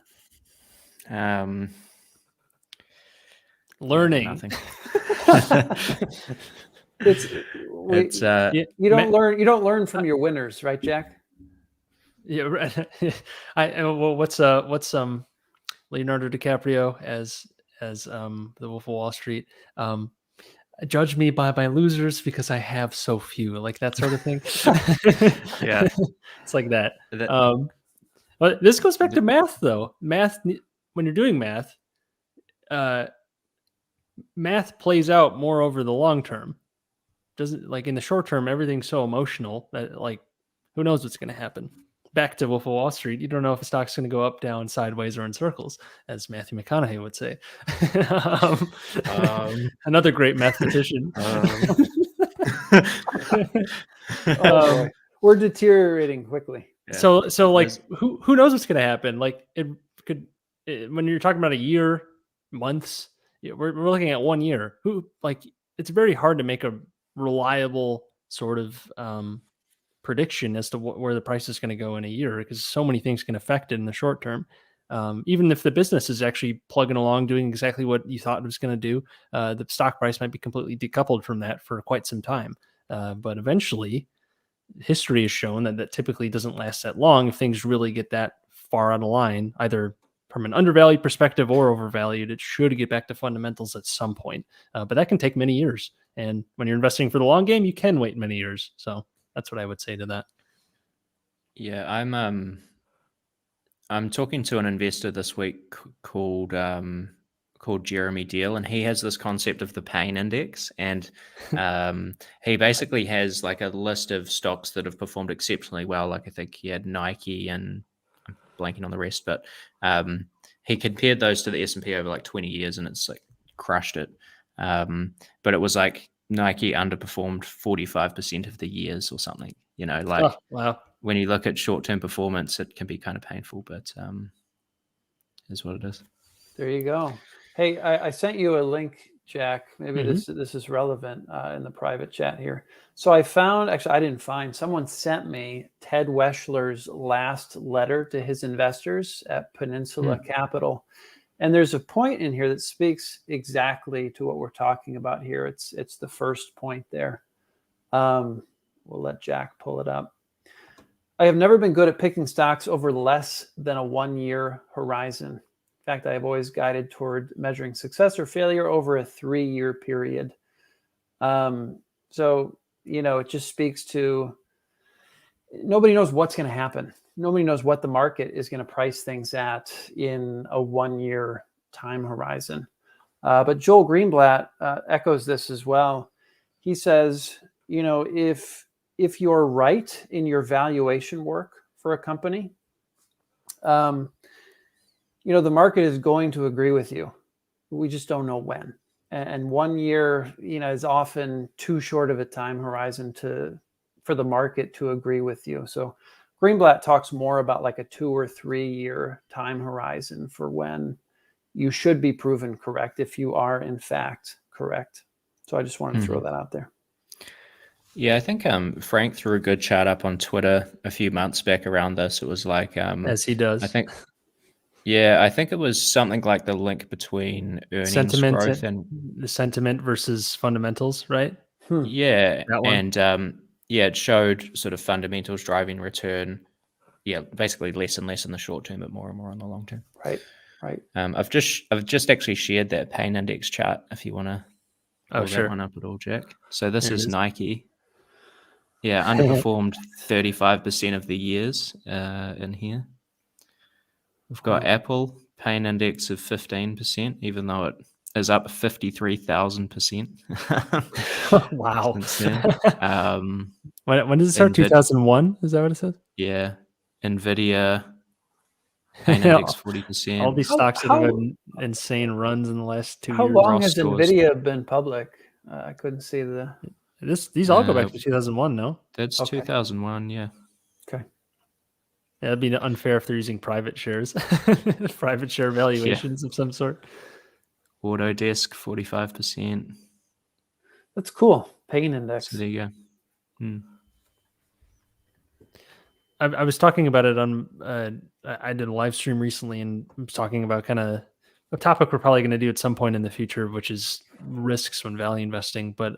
Learning. Nothing. You don't learn from your winners, right, Jack? Yeah. What's Leonardo DiCaprio as the Wolf of Wall Street? Judge me by my losers because I have so few, like that sort of thing. Yeah, it's like that. But this goes back to math, though. Math, when you're doing math, math plays out more over the long term. Doesn't, like, in the short term, everything's so emotional that, like, who knows what's going to happen. Back to Wolf of Wall Street, you don't know if a stock's going to go up, down, sideways, or in circles, as Matthew McConaughey would say. Another great mathematician. We're deteriorating quickly. Yeah. So like, who knows what's going to happen? Like, when you're talking about a year, months, we're looking at 1 year. It's very hard to make a reliable sort of prediction as to where the price is going to go in a year, because so many things can affect it in the short term. Even if the business is actually plugging along, doing exactly what you thought it was going to do, the stock price might be completely decoupled from that for quite some time. But eventually, history has shown that typically doesn't last that long if things really get that far out of line, either from an undervalued perspective or overvalued. It should get back to fundamentals at some point, but that can take many years. And when you're investing for the long game, you can wait many years. So that's what I would say to that. Yeah, I'm talking to an investor this week called Jeremy Deal, and he has this concept of the pain index, and he basically has like a list of stocks that have performed exceptionally well. Like I think he had Nike, and I'm blanking on the rest, but he compared those to the S&P over like 20 years, and it's like crushed it. But it was like Nike underperformed 45% of the years or something. Like Oh, wow. when you look at short-term performance, it can be kind of painful, but is what it is. There you go. Hey, I sent you a link, Jack. Maybe this is relevant in the private chat here. So I found, actually, I didn't find, someone sent me Ted Weschler's last letter to his investors at Peninsula Capital. And there's a point in here that speaks exactly to what we're talking about here. It's the first point there. We'll let Jack pull it up. I have never been good at picking stocks over less than a 1-year horizon. In fact, I have always guided toward measuring success or failure over a 3-year period. So, it just speaks to nobody knows what's going to happen. Nobody knows what the market is going to price things at in a 1-year time horizon. But Joel Greenblatt echoes this as well. He says, if you're right in your valuation work for a company, the market is going to agree with you. We just don't know when. And 1 year, is often too short of a time horizon for the market to agree with you. So Greenblatt talks more about like a 2 or 3 year time horizon for when you should be proven correct if you are in fact correct. So I just wanted to throw that out there. Yeah, I think Frank threw a good chat up on Twitter a few months back around this. It was like as he does. I think it was something like the link between earnings Sentiment growth and the sentiment versus fundamentals, right? Yeah, That one. and it showed sort of fundamentals driving return. Yeah, basically less and less in the short term, but more and more on the long term. Right. I've just actually shared that pain index chart if you want to pull that one up at all, Jack. So this is Nike. Yeah, underperformed 35% of the years in here. We've got Apple, pain index of 15%, even though it is up 53,000%. Wow. When does it start? 2001? Is that what it says? Yeah. Nvidia, pain index 40%. All these stocks have had insane runs in the last 2 years. How long has Nvidia been public? I couldn't see these all go back to 2001, no? That's 2001, yeah. Okay. Yeah, it'd be unfair if they're using private shares, private share valuations of some sort. Autodesk, 45%. That's cool. Pain index. So there you go. I was talking about it on, I did a live stream recently and I was talking about kind of a topic we're probably going to do at some point in the future, which is risks when value investing. But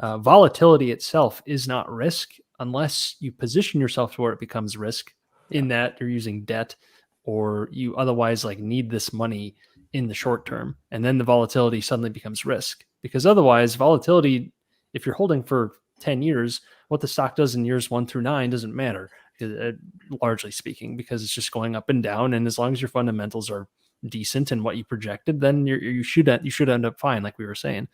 volatility itself is not risk unless you position yourself to where it becomes risk in that you're using debt or you otherwise like need this money in the short term. And then the volatility suddenly becomes risk, because otherwise volatility, if you're holding for 10 years, what the stock does in years 1 through 9 doesn't matter, largely speaking, because it's just going up and down. And as long as your fundamentals are decent and what you projected, then you should end up fine, like we were saying.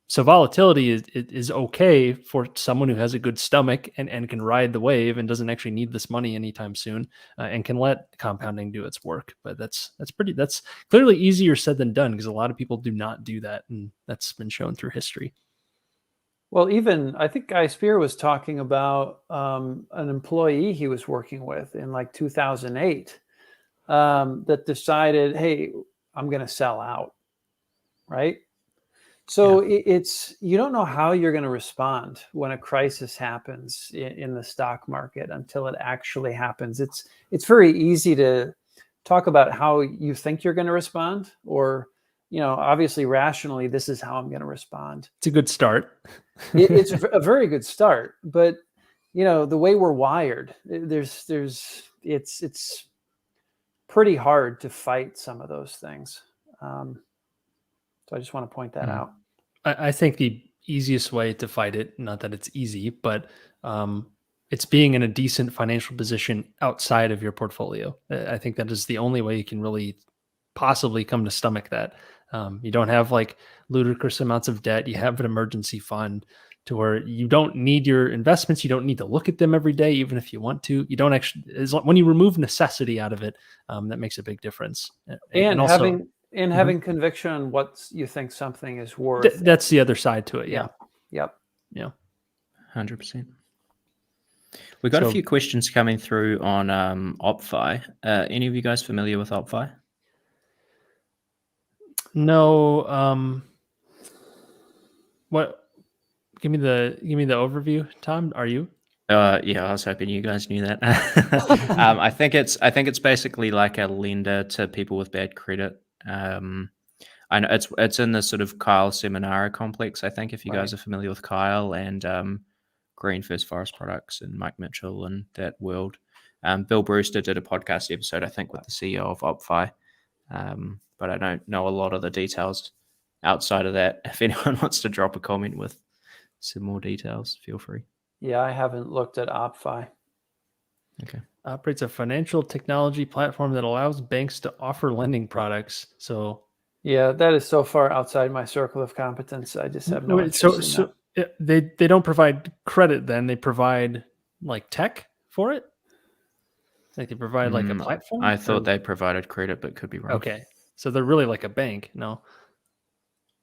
So volatility is okay for someone who has a good stomach and can ride the wave and doesn't actually need this money anytime soon, and can let compounding do its work. But that's clearly easier said than done, because a lot of people do not do that, and that's been shown through history. Well, even I think Guy Spear was talking about an employee he was working with in like 2008 that decided, hey, I'm going to sell out, right? So it's, you don't know how you're going to respond when a crisis happens in the stock market until it actually happens. It's very easy to talk about how you think you're going to respond, or, obviously rationally, this is how I'm going to respond. It's a good start. It's a very good start, but the way we're wired, it's pretty hard to fight some of those things. So I just want to point that out. I think the easiest way to fight it, not that it's easy, but it's being in a decent financial position outside of your portfolio. I think that is the only way you can really possibly come to stomach that. You don't have like ludicrous amounts of debt. You have an emergency fund to where you don't need your investments. You don't need to look at them every day, even if you want to. You don't actually, when you remove necessity out of it, that makes a big difference. And also, in having conviction on what you think something is worth. That's the other side to it. Yeah. Yep. Yeah. 100%. We've got a few questions coming through on Opfy. Any of you guys familiar with Opfy? No. What? Give me the overview, Tom. Are you? Yeah, I was hoping you guys knew that. I think it's basically like a lender to people with bad credit. I know it's in the sort of Kyle Seminara complex. I think if you guys are familiar with Kyle and Green First Forest Products and Mike Mitchell and that world. Bill Brewster did a podcast episode, I think, with the CEO of Opfy, but I don't know a lot of the details outside of that. If anyone wants to drop a comment with some more details, feel free. Yeah, I haven't looked at Opfy. Okay. Operates a financial technology platform that allows banks to offer lending products. So yeah, that is so far outside my circle of competence. I just have no interest in that. They don't provide credit. Then they provide like tech for it. Like they provide like a platform. I thought they provided credit, but could be wrong. Okay, so they're really like a bank. No,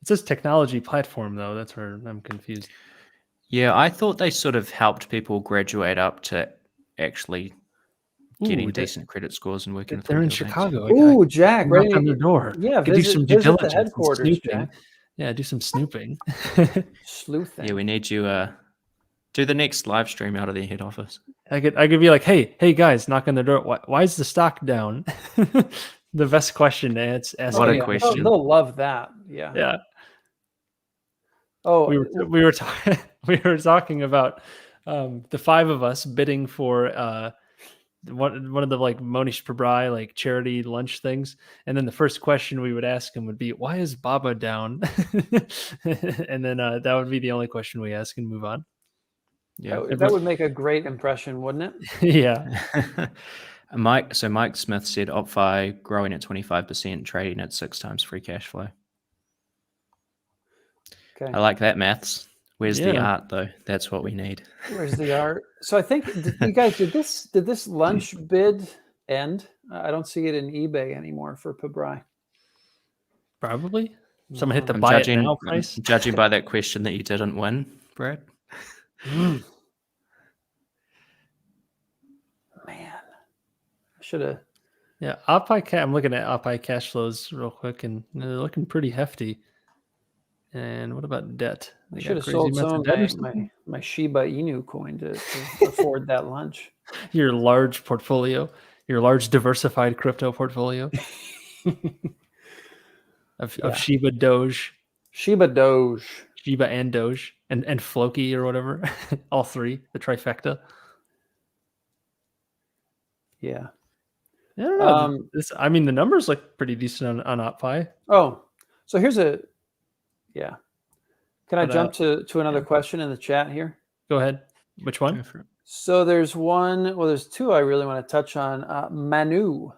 it says technology platform though. That's where I'm confused. Yeah, I thought they sort of helped people graduate up to actually getting decent credit scores and working with they're in retail banks. Chicago. Ooh, Jack, knock on their door. Yeah, do some due visit the diligence, headquarters, snooping. Jack. Yeah, do some snooping. Sleuthing. Yeah, we need you. Do the next live stream out of their head office. I could be like, hey guys, knock on the door. Why is the stock down? The best question to ask. What a question. They'll love that. Yeah. Yeah. Oh, we were talking about the five of us bidding for one of the like Monish Prabrai like charity lunch things, and then the first question we would ask him would be, "Why is Baba down?" And then that would be the only question we ask and move on. Yeah, that would make a great impression, wouldn't it? Yeah. Mike Smith said Opfy growing at 25%, trading at 6 times free cash flow. Okay. I like that maths. Where's the art though? That's what we need. Where's the art? So I think you guys did this lunch bid end? I don't see it in eBay anymore for Pabrai. Probably. Someone hit the buy it now price. Judging by that question that you didn't win, Brad. Man, I should have. Yeah, Opfy. I'm looking at Opfy cash flows real quick, and they're looking pretty hefty. And what about debt? I should have sold some of my Shiba Inu coin to afford that lunch. Your large portfolio, your large diversified crypto portfolio of Shiba Doge. Shiba Doge. Shiba and Doge and Floki or whatever. All three, the trifecta. Yeah. I don't know. The numbers look pretty decent on Opfy. Oh, so here's yeah. Can I jump to another question in the chat here? Go ahead. Which one? So there's there's two I really want to touch on. Manu.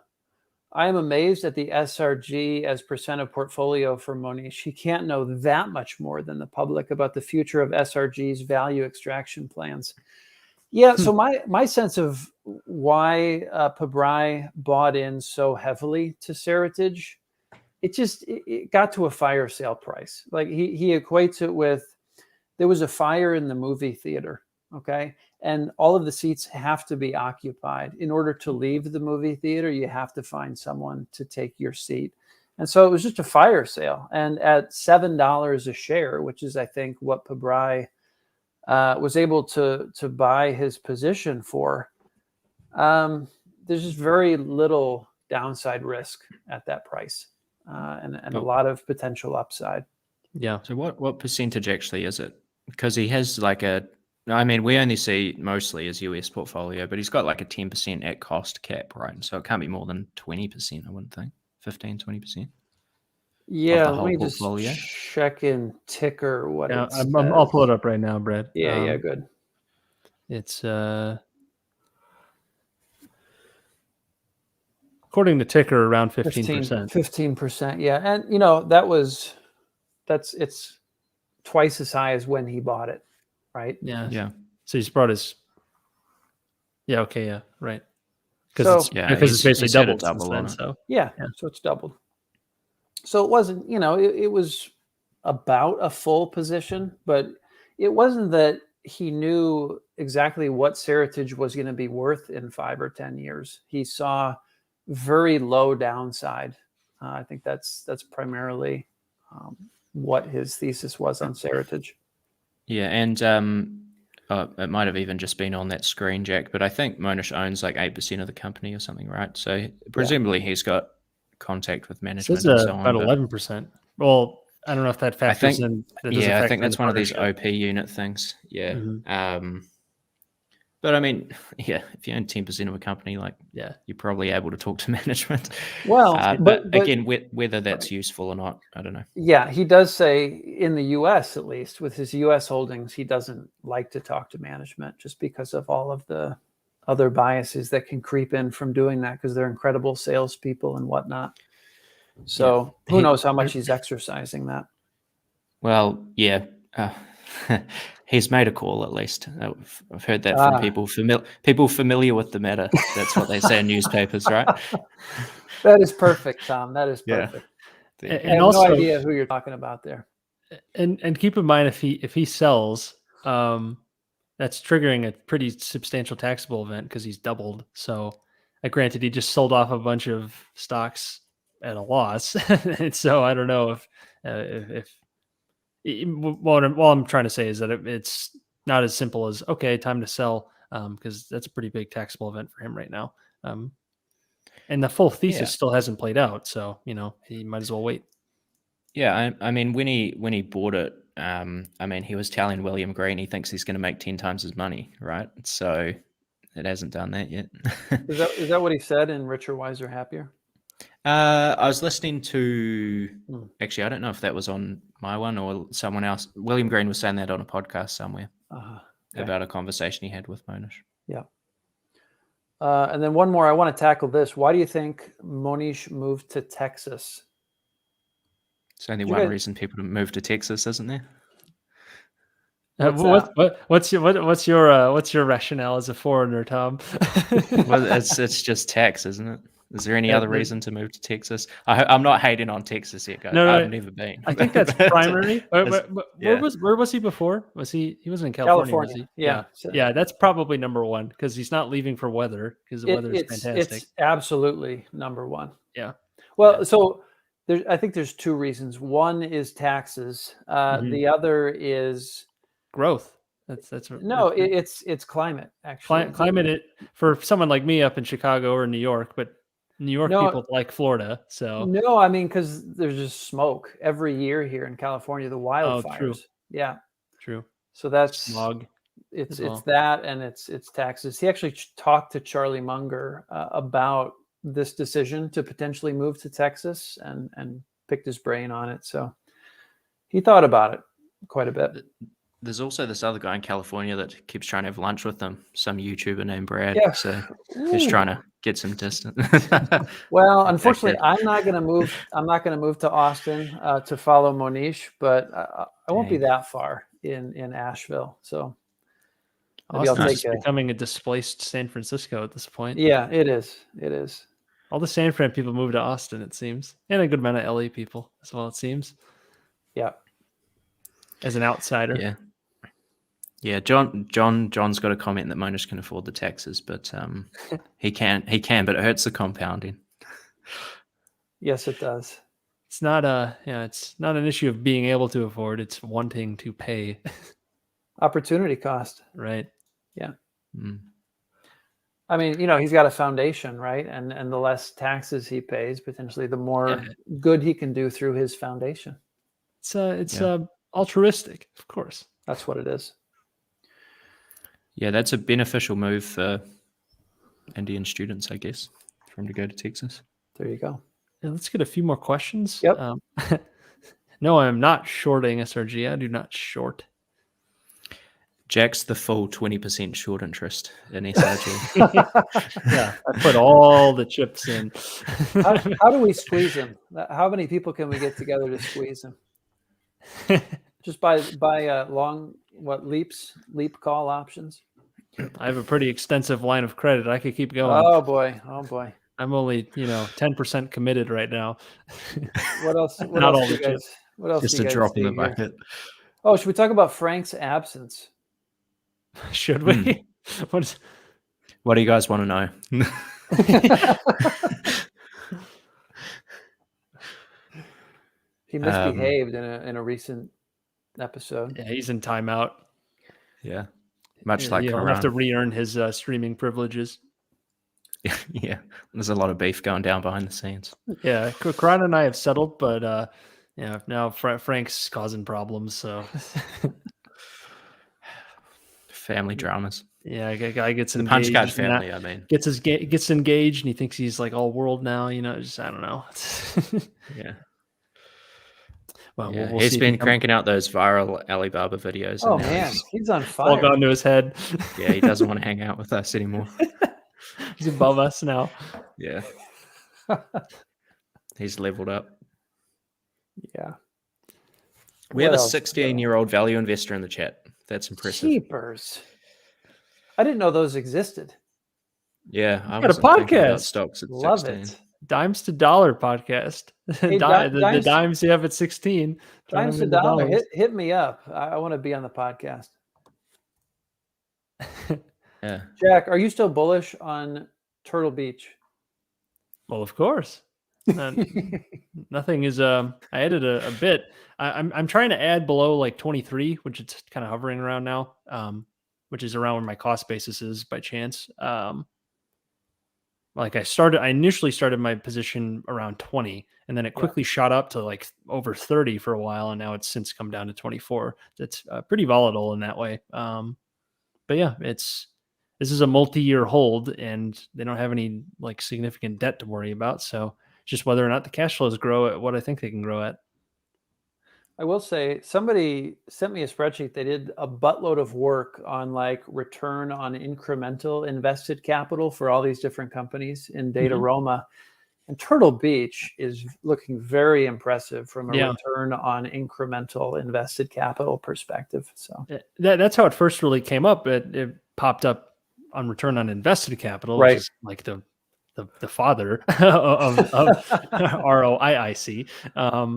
I am amazed at the SRG as percent of portfolio for Monish. He can't know that much more than the public about the future of SRG's value extraction plans. Yeah, so my sense of why Pabrai bought in so heavily to Cerritage, it got to a fire sale price. Like he equates it with, there was a fire in the movie theater, okay? And all of the seats have to be occupied. In order to leave the movie theater, you have to find someone to take your seat. And so it was just a fire sale. And at $7 a share, which is, I think, what Pabrai was able to buy his position for, there's just very little downside risk at that price, and a lot of potential upside. Yeah. So what percentage actually is it? Because he has we only see mostly his US portfolio, but he's got like a 10% at cost cap, right? So it can't be more than 20%, I wouldn't think. 15, 20%. Yeah, let me just check in ticker what it says. I'll pull it up right now, Brad. Yeah, good. It's according to ticker around 15%. 15%, yeah. And it's twice as high as when he bought it, right? Yeah. So he's brought his right. Because it's basically doubled since then. So so it's doubled. So it wasn't, it was about a full position, but it wasn't that he knew exactly what Cerritage was going to be worth in 5 or 10 years. He saw very low downside. I think that's primarily what his thesis was on Cerritage. Yeah, and it might have even just been on that screen, Jack, but I think Monish owns like 8% of the company or something, right? So presumably he's got contact with This management is and so on. about But 11%. Well, I don't know if that I factors think, in. That doesn't I factor think in the that's one of these partnership. OP unit things. Yeah. Mhm. But I mean, yeah, if you own 10% of a company, like, Yeah. you're probably able to talk to management. Well, But but again, whether that's right. useful or not, I don't know. Yeah, he does say in the US, at least with his US holdings, he doesn't like to talk to management just because of all of the other biases that can creep in from doing that, because they're incredible salespeople and whatnot. So who knows how much he's exercising that. Well, yeah, he's made a call at least. I've heard that from people familiar with the matter. That's what they say in newspapers, right? That is perfect, Tom. That is Yeah. perfect. There you I go. have And also, no idea who you're talking about there. and keep in mind, if he sells, that's triggering a pretty substantial taxable event because he's doubled. So, granted, he just sold off a bunch of stocks at a loss, and so I don't know if what I'm trying to say is that it's not as simple as okay, time to sell, because that's a pretty big taxable event for him right now. And the full thesis Yeah. still hasn't played out, so he might as well wait. Yeah, I mean, when he bought it, I mean, he was telling William Green he thinks he's going to make 10 times his money, right? So it hasn't done that yet. Is that what he said in Richer, Wiser, Happier? I was listening to, Hmm. actually, I don't know if that was on my one or someone else. William Green was saying that on a podcast somewhere Okay. about a conversation he had with Monish. Yeah. And then one more, I want to tackle this. Why do you think Monish moved to Texas? There's only one reason people move to Texas, isn't there? What's What's your rationale as a foreigner, Tom? Well, it's just tax, isn't it? Is there any other reason to move to Texas? I'm not hating on Texas yet, guys. No, I've never been. I think that's primary. But yeah. where was he before? He wasn't in California, was he? Yeah. Yeah, that's probably number one because he's not leaving for weather because the weather is fantastic. It's absolutely number one. Yeah. Well, so I think there's two reasons. One is taxes. The other is growth. It's climate, actually. Climate for someone like me up in Chicago or New York, but New York people like Florida. So no, I mean, because there's just smoke every year here in California, the wildfires. Oh, true. Yeah. True. So that's smog. It's that, and it's taxes. He actually talked to Charlie Munger about this decision to potentially move to Texas and picked his brain on it. So he thought about it quite a bit. There's also this other guy in California that keeps trying to have lunch with them, some YouTuber named Brad. Yeah. So he's trying to get some distance. Well, unfortunately, I'm not going to move. I'm not going to move to Austin to follow Monish, but I won't be that far in Asheville. So maybe Austin's becoming a displaced San Francisco at this point. Yeah, it is. It is. All the San Fran people move to Austin, it seems, and a good amount of LA people as well, it seems. Yeah. As an outsider. Yeah. Yeah, John's got a comment that Monish can afford the taxes, but he can, but it hurts the compounding. Yes, it does. It's not it's not an issue of being able to afford, it's wanting to pay. Opportunity cost. Right. Yeah. Mm. I mean, he's got a foundation, right? And the less taxes he pays, potentially the more good he can do through his foundation. It's altruistic, of course. That's what it is. Yeah, that's a beneficial move for Indian students, I guess, for him to go to Texas. There you go. Yeah, let's get a few more questions. Yep. No, I'm not shorting SRG. I do not short. Jack's the full 20% short interest in SRG. Yeah, I put all the chips in. How do we squeeze him? How many people can we get together to squeeze him? Just by leap call options? I have a pretty extensive line of credit. I could keep going. Oh boy. I'm only 10% committed right now. What else? What Not else all do you the chips. guys? What else Just do a you guys drop in see the here? bucket. Oh, should we talk about Frank's absence? Should we? What's What do you guys want to know? He misbehaved in a recent episode. Yeah, he's in timeout. Yeah, much like He'll have to Quran. re-earn his streaming privileges. Yeah, there's a lot of beef going down behind the scenes. Yeah, Karan and I have settled, but now Frank's causing problems. So Family dramas. yeah, guy gets The engaged. Punch Card family, I mean. Gets engaged, and he thinks he's like all world now. Just I don't know. Yeah. Well, Yeah, we'll he's see. been cranking out those viral Alibaba videos. Oh and now man, he's on All fire. gone to his head. Yeah, he doesn't want to hang out with us anymore. He's above us now. Yeah. He's leveled up. Yeah. We have What a else? 16-year-old value investor in the chat. That's impressive. Jeepers. I didn't know those existed. Yeah, I got a wasn't thinking about podcast. stocks at Love 16. it. Dimes to dollar podcast. Hey, the dimes you have at 16. turn Dimes them to into dollar. dollars. Hit me up. I want to be on the podcast. Yeah. Jack, are you still bullish on Turtle Beach? Well, of course. Nothing is. I added a bit. I'm trying to add below like 23, which it's kind of hovering around now. Which is around where my cost basis is by chance. Like I initially started my position around 20, and then it quickly shot up to like over 30 for a while, and now it's since come down to 24. That's pretty volatile in that way. But yeah, this is a multi-year hold, and they don't have any like significant debt to worry about. So just whether or not the cash flows grow at what I think they can grow at. I will say somebody sent me a spreadsheet. They did a buttload of work on like return on incremental invested capital for all these different companies in Dataroma. And Turtle Beach is looking very impressive from a return on incremental invested capital perspective. So that's how it first really came up. It popped up on return on invested capital, right? Which is like the father of ROIC.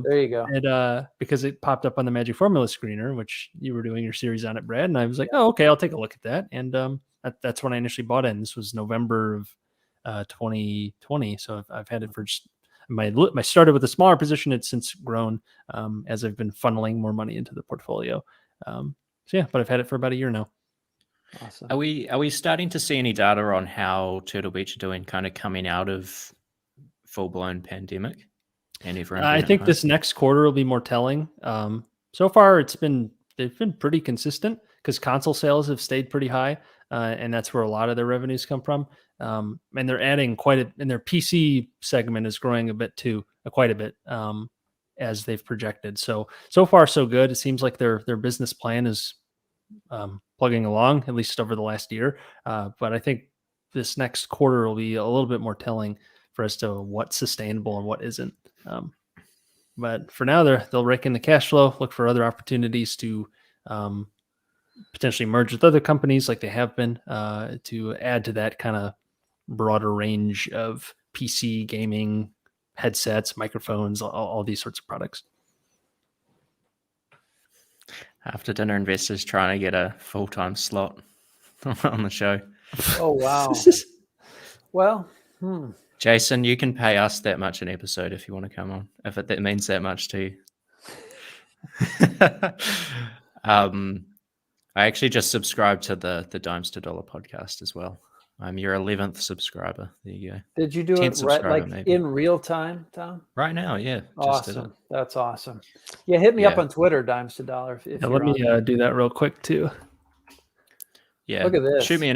There you go. And because it popped up on the Magic Formula screener, which you were doing your series on it, Brad, and I was like, oh, okay, I'll take a look at that. And that's when I initially bought in. This was November of 2020, so I've had it for just my started with a smaller position. It's since grown as I've been funneling more money into the portfolio. So yeah, but I've had it for about a year now. Awesome. Are we starting to see any data on how Turtle Beach are doing, kind of coming out of full-blown pandemic? And everyone I think this next quarter will be more telling. So far, they've been pretty consistent because console sales have stayed pretty high, and that's where a lot of their revenues come from. And they're adding and their PC segment is growing a bit too, quite a bit, as they've projected. So far so good. It seems like their business plan is plugging along, at least over the last year. But I think this next quarter will be a little bit more telling for as to what's sustainable and what isn't. But for now, they'll rake in the cash flow, look for other opportunities to potentially merge with other companies like they have been to add to that kind of broader range of PC gaming headsets, microphones, all these sorts of products. After dinner investors trying to get a full-time slot on the show. Oh, wow. Well, Jason, you can pay us that much an episode if you want to come on, if that means that much to you. I actually just subscribed to the Dimes to Dollar podcast as well. I'm your 11th subscriber. There you go. Did you do it right, like in real time, Tom? Right now, yeah. Awesome. That's awesome. Yeah, hit me up on Twitter, Dimes to Dollar. Let me do that real quick too. Yeah. Look at this. Shoot me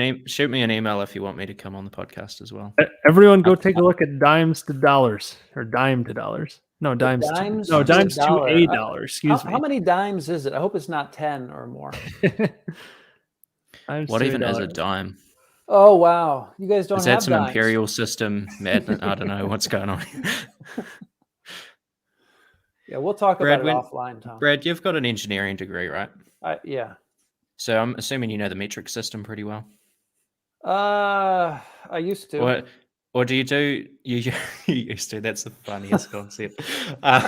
an email if you want me to come on the podcast as well. Everyone go take a look at Dimes to Dollars or Dime to Dollars. No, dimes to $1. Excuse me. How many dimes is it? I hope it's not 10 or more. What even is a dime? Oh, wow. You guys don't have that some dimes. imperial system madness? I don't know what's going on. Yeah, we'll talk about it offline, Tom. Brad, you've got an engineering degree, right? Yeah. So I'm assuming you know the metric system pretty well. I used to. Or do you you used to? That's the funniest concept. Uh,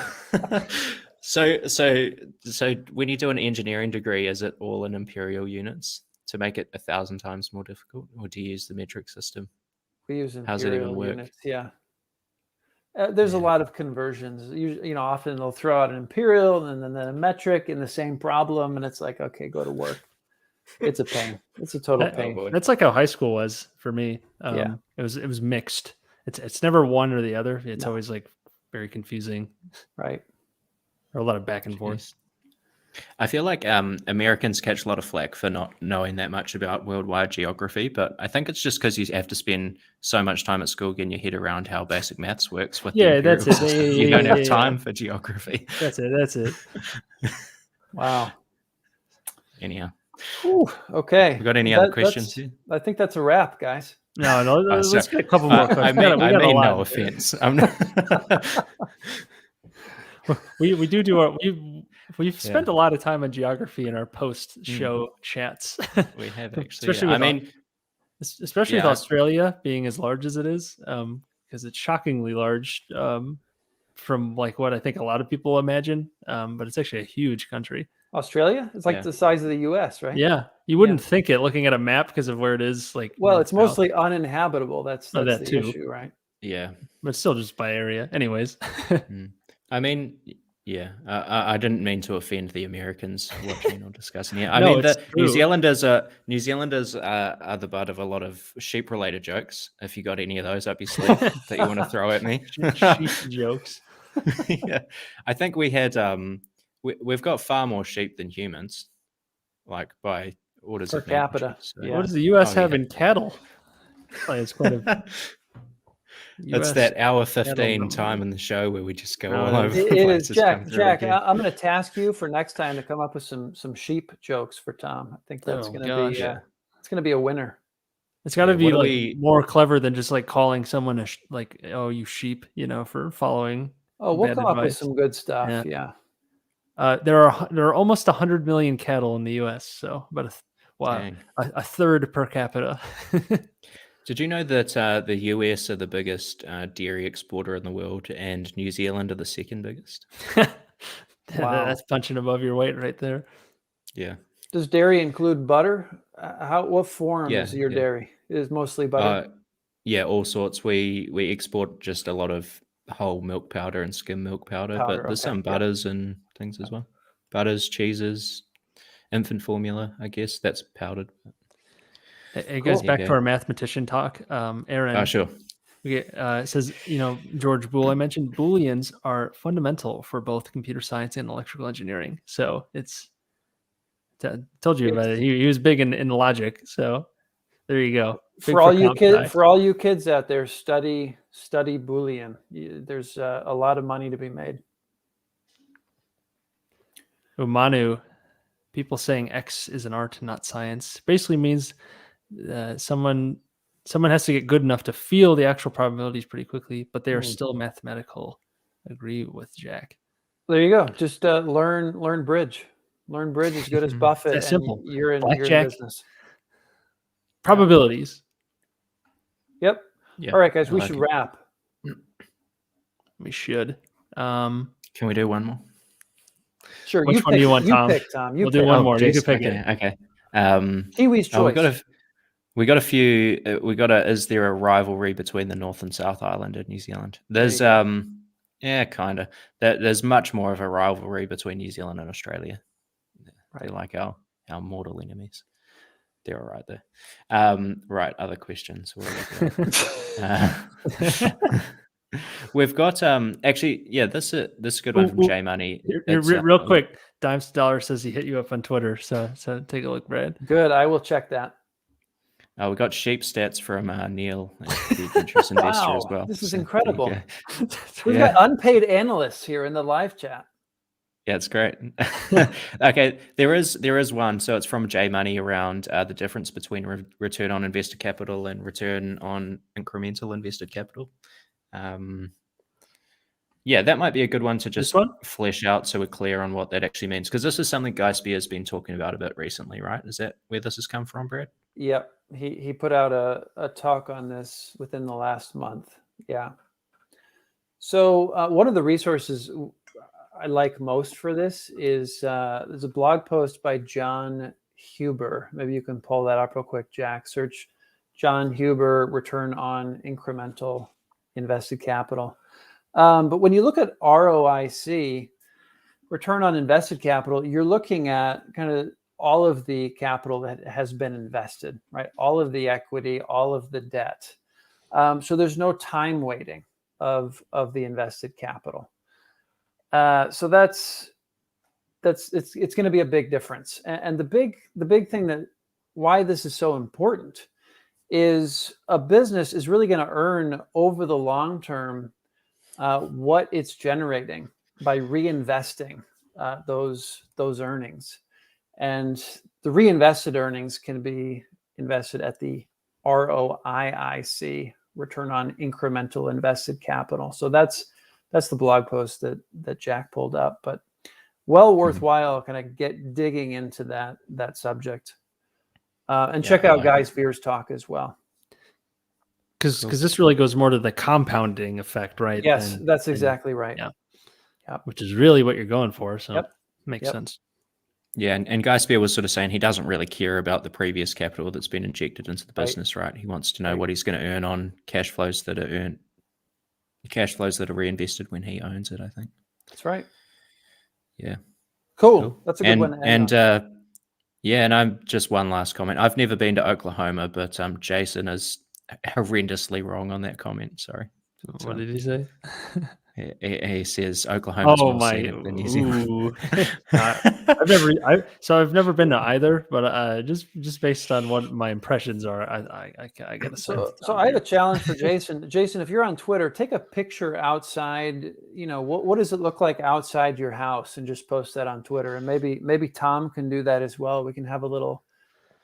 so when you do an engineering degree, is it all in imperial units to make it 1,000 times more difficult, or do you use the metric system? We use How's it even imperial work? units. Yeah. There's a Yeah. lot of conversions. Usually, often they'll throw out an imperial and then a metric in the same problem, and it's like, okay, go to work. It's a pain. It's a total That- pain. boy. That's like how high school was for me. Yeah. It was mixed. It's never one or the other. It's No. always like very confusing, Right. or a lot of back and forth. Jeez. I feel like Americans catch a lot of flack for not knowing that much about worldwide geography, but I think it's just because you have to spend so much time at school getting your head around how basic maths works with the Yeah, that's imperial it. system. You don't have time for geography. That's it. That's it. Wow. Anyhow, Whew, okay. we got any other questions here? I think that's a wrap, guys. No, let's sorry. get a couple more questions. I We got a mean lot. no offense. I'm not. We do our we've spent a lot of time on geography in our post show chats. We have actually. Especially with with Australia being as large as it is, because it's shockingly large from like what I think a lot of people imagine, but it's actually a huge country. Australia? It's like the size of the US, right? Yeah, you wouldn't think it looking at a map because of where it is. Like, well, it's mostly uninhabitable. That's that the too. issue, right? Yeah, but still just by area. Anyways, I mean, yeah, I didn't mean to offend the Americans watching or discussing here. I No, mean, it's the true. New Zealanders are the butt of a lot of sheep-related jokes. If you got any of those up your sleeve that you want to throw at me, sheep jokes. Yeah, I think we had we've got far more sheep than humans, like by orders Per of capita. magnitude. So. Yeah. What does the U.S. have in cattle? Like, it's quite a It's that hour 15 time in the show where we just go all over the It place. is. Jack, I'm going to task you for next time to come up with some sheep jokes for Tom. I think that's going to be it's going to be a winner. It's got to be like more clever than just like calling someone like, oh, you sheep, for following. Oh, we'll come up with some good stuff. Yeah. There are almost 100 million cattle in the U.S., so about a third per capita. Did you know that the US are the biggest dairy exporter in the world, and New Zealand are the second biggest? Wow. That's punching above your weight right there. Yeah. Does dairy include butter? What form is your dairy? It is mostly butter. Yeah, all sorts. We export just a lot of whole milk powder and skim milk powder, but there's some butters and things as well. Butters, cheeses, infant formula. I guess that's powdered. It goes back to our mathematician talk. Aaron. Oh, sure. It says, George Boole, I mentioned Booleans are fundamental for both computer science and electrical engineering. So told you about it. He was big in logic. So there you go. For all you kids out there, study Boolean. There's a lot of money to be made. Manu, people saying X is an art, not science, basically means someone has to get good enough to feel the actual probabilities pretty quickly, but they are still mathematical. Agree with Jack. There you go. Just learn bridge. Learn bridge as good as Buffett. That's simple. You're in business. Probabilities. Yep. All right, guys. We should wrap. We should. Can we do one more? Sure. Which one do you want, Tom? Pick, Tom. We'll do one more. You can pick it. Okay. Kiwi's choice. We got a few. Is there a rivalry between the North and South Island of New Zealand? There's kind of. There's much more of a rivalry between New Zealand and Australia. They're like our mortal enemies. They're all right there. Right. Other questions. We've got actually, this is a good one from J Money. Real quick, Dimes to Dollar says he hit you up on Twitter, so take a look, Brad. Good, I will check that. We got sheep stats from Neil, the interest investor as well. This is incredible. We've got unpaid analysts here in the live chat. Yeah, it's great. Okay, there is one. So it's from J Money around the difference between return on invested capital and return on incremental invested capital. That might be a good one to just flesh out so we're clear on what that actually means, because this is something Guy Spear has been talking about a bit recently, right? Is that where this has come from, Brad? Yep. He put out a talk on this within the last month. Yeah. So one of the resources I like most for this is there's a blog post by John Huber. Maybe you can pull that up real quick, Jack. Search John Huber return on incremental invested capital. But when you look at ROIC, return on invested capital, you're looking at kind of all of the capital that has been invested, right? All of the equity, all of the debt. So there's no time weighting of the invested capital. So it's going to be a big difference. And the big thing that why this is so important is a business is really going to earn over the long term what it's generating by reinvesting those earnings. And the reinvested earnings can be invested at the ROIC, return on incremental invested capital. So that's the blog post that Jack pulled up, but well worthwhile kind of digging into that subject. And check out Guy Spears' talk as well. Because this really goes more to the compounding effect, right? Yes, that's exactly right. Yeah. Yep. Which is really what you're going for. So makes sense. Yeah, and Guy Spear was sort of saying he doesn't really care about the previous capital that's been injected into the business, right? He wants to know what he's going to earn on cash flows that are reinvested when he owns it, I think. That's right. Yeah. Cool. That's a good one. And I'm just one last comment. I've never been to Oklahoma, but Jason is horrendously wrong on that comment. Sorry. What did he say? He says Oklahoma's more scenic than New Zealand. I've never been to either, but just based on what my impressions are, I get a sense. So I have a challenge for Jason. Jason, if you're on Twitter, take a picture outside. You know, what does it look like outside your house, and just post that on Twitter. And maybe Tom can do that as well. We can have a little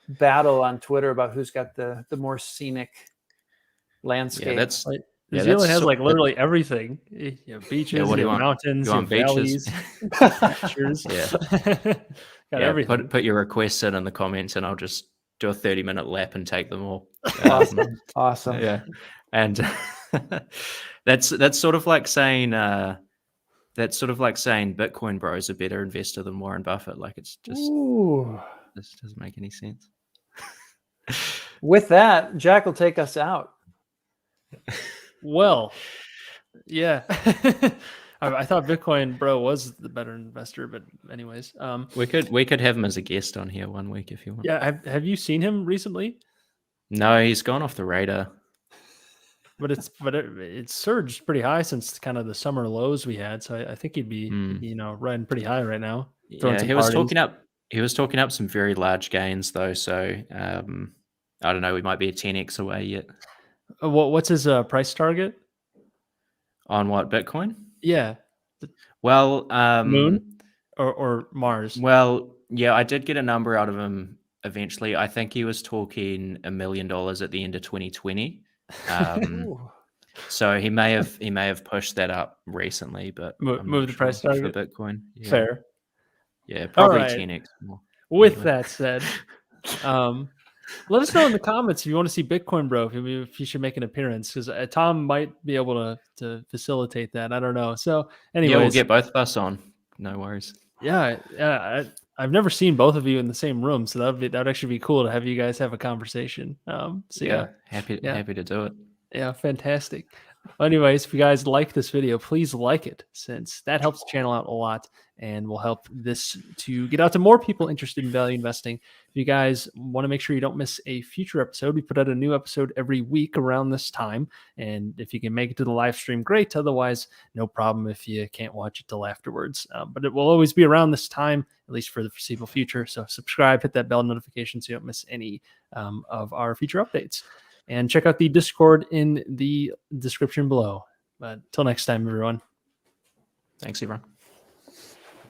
battle on Twitter about who's got the more scenic landscape. Yeah, that's. New Zealand has like literally everything. You have beaches, you have mountains, you have valleys, pastures. Got everything. Put your requests in the comments, and I'll just do a 30-minute lap and take them all. Awesome. Yeah, and that's sort of like saying Bitcoin Bro is a better investor than Warren Buffett. Like it's just this doesn't make any sense. With that, Jack will take us out. Well, yeah. I thought Bitcoin Bro was the better investor, but anyways, we could have him as a guest on here one week if you want. Yeah, have you seen him recently? No, he's gone off the radar. But it's surged pretty high since kind of the summer lows we had, so I think he'd be riding pretty high right now. Yeah, he was talking up some very large gains though, so I don't know. We might be a 10x away yet. What's his price target on what Bitcoin? Yeah. Well, Moon or Mars. Well, yeah, I did get a number out of him eventually. I think he was talking $1 million at the end of 2020. So he may have pushed that up recently, but move the price target for Bitcoin. Yeah. Fair. Yeah, probably 10x more. With that said, let us know in the comments if you want to see Bitcoin Bro, if he should make an appearance, because Tom might be able to facilitate that. I don't know. So anyways, yeah, we'll get both of us on. No worries. Yeah, I've never seen both of you in the same room, so that'd actually be cool to have you guys have a conversation. Happy to do it. Yeah, fantastic. Well, anyways, if you guys like this video, please like it, since that helps the channel out a lot and will help this to get out to more people interested in value investing. If you guys want to make sure you don't miss a future episode, we put out a new episode every week around this time. And if you can make it to the live stream, great. Otherwise, no problem if you can't watch it till afterwards. But it will always be around this time, at least for the foreseeable future. So subscribe, hit that bell notification so you don't miss any of our future updates. And check out the Discord in the description below. But till next time, everyone. Thanks, everyone.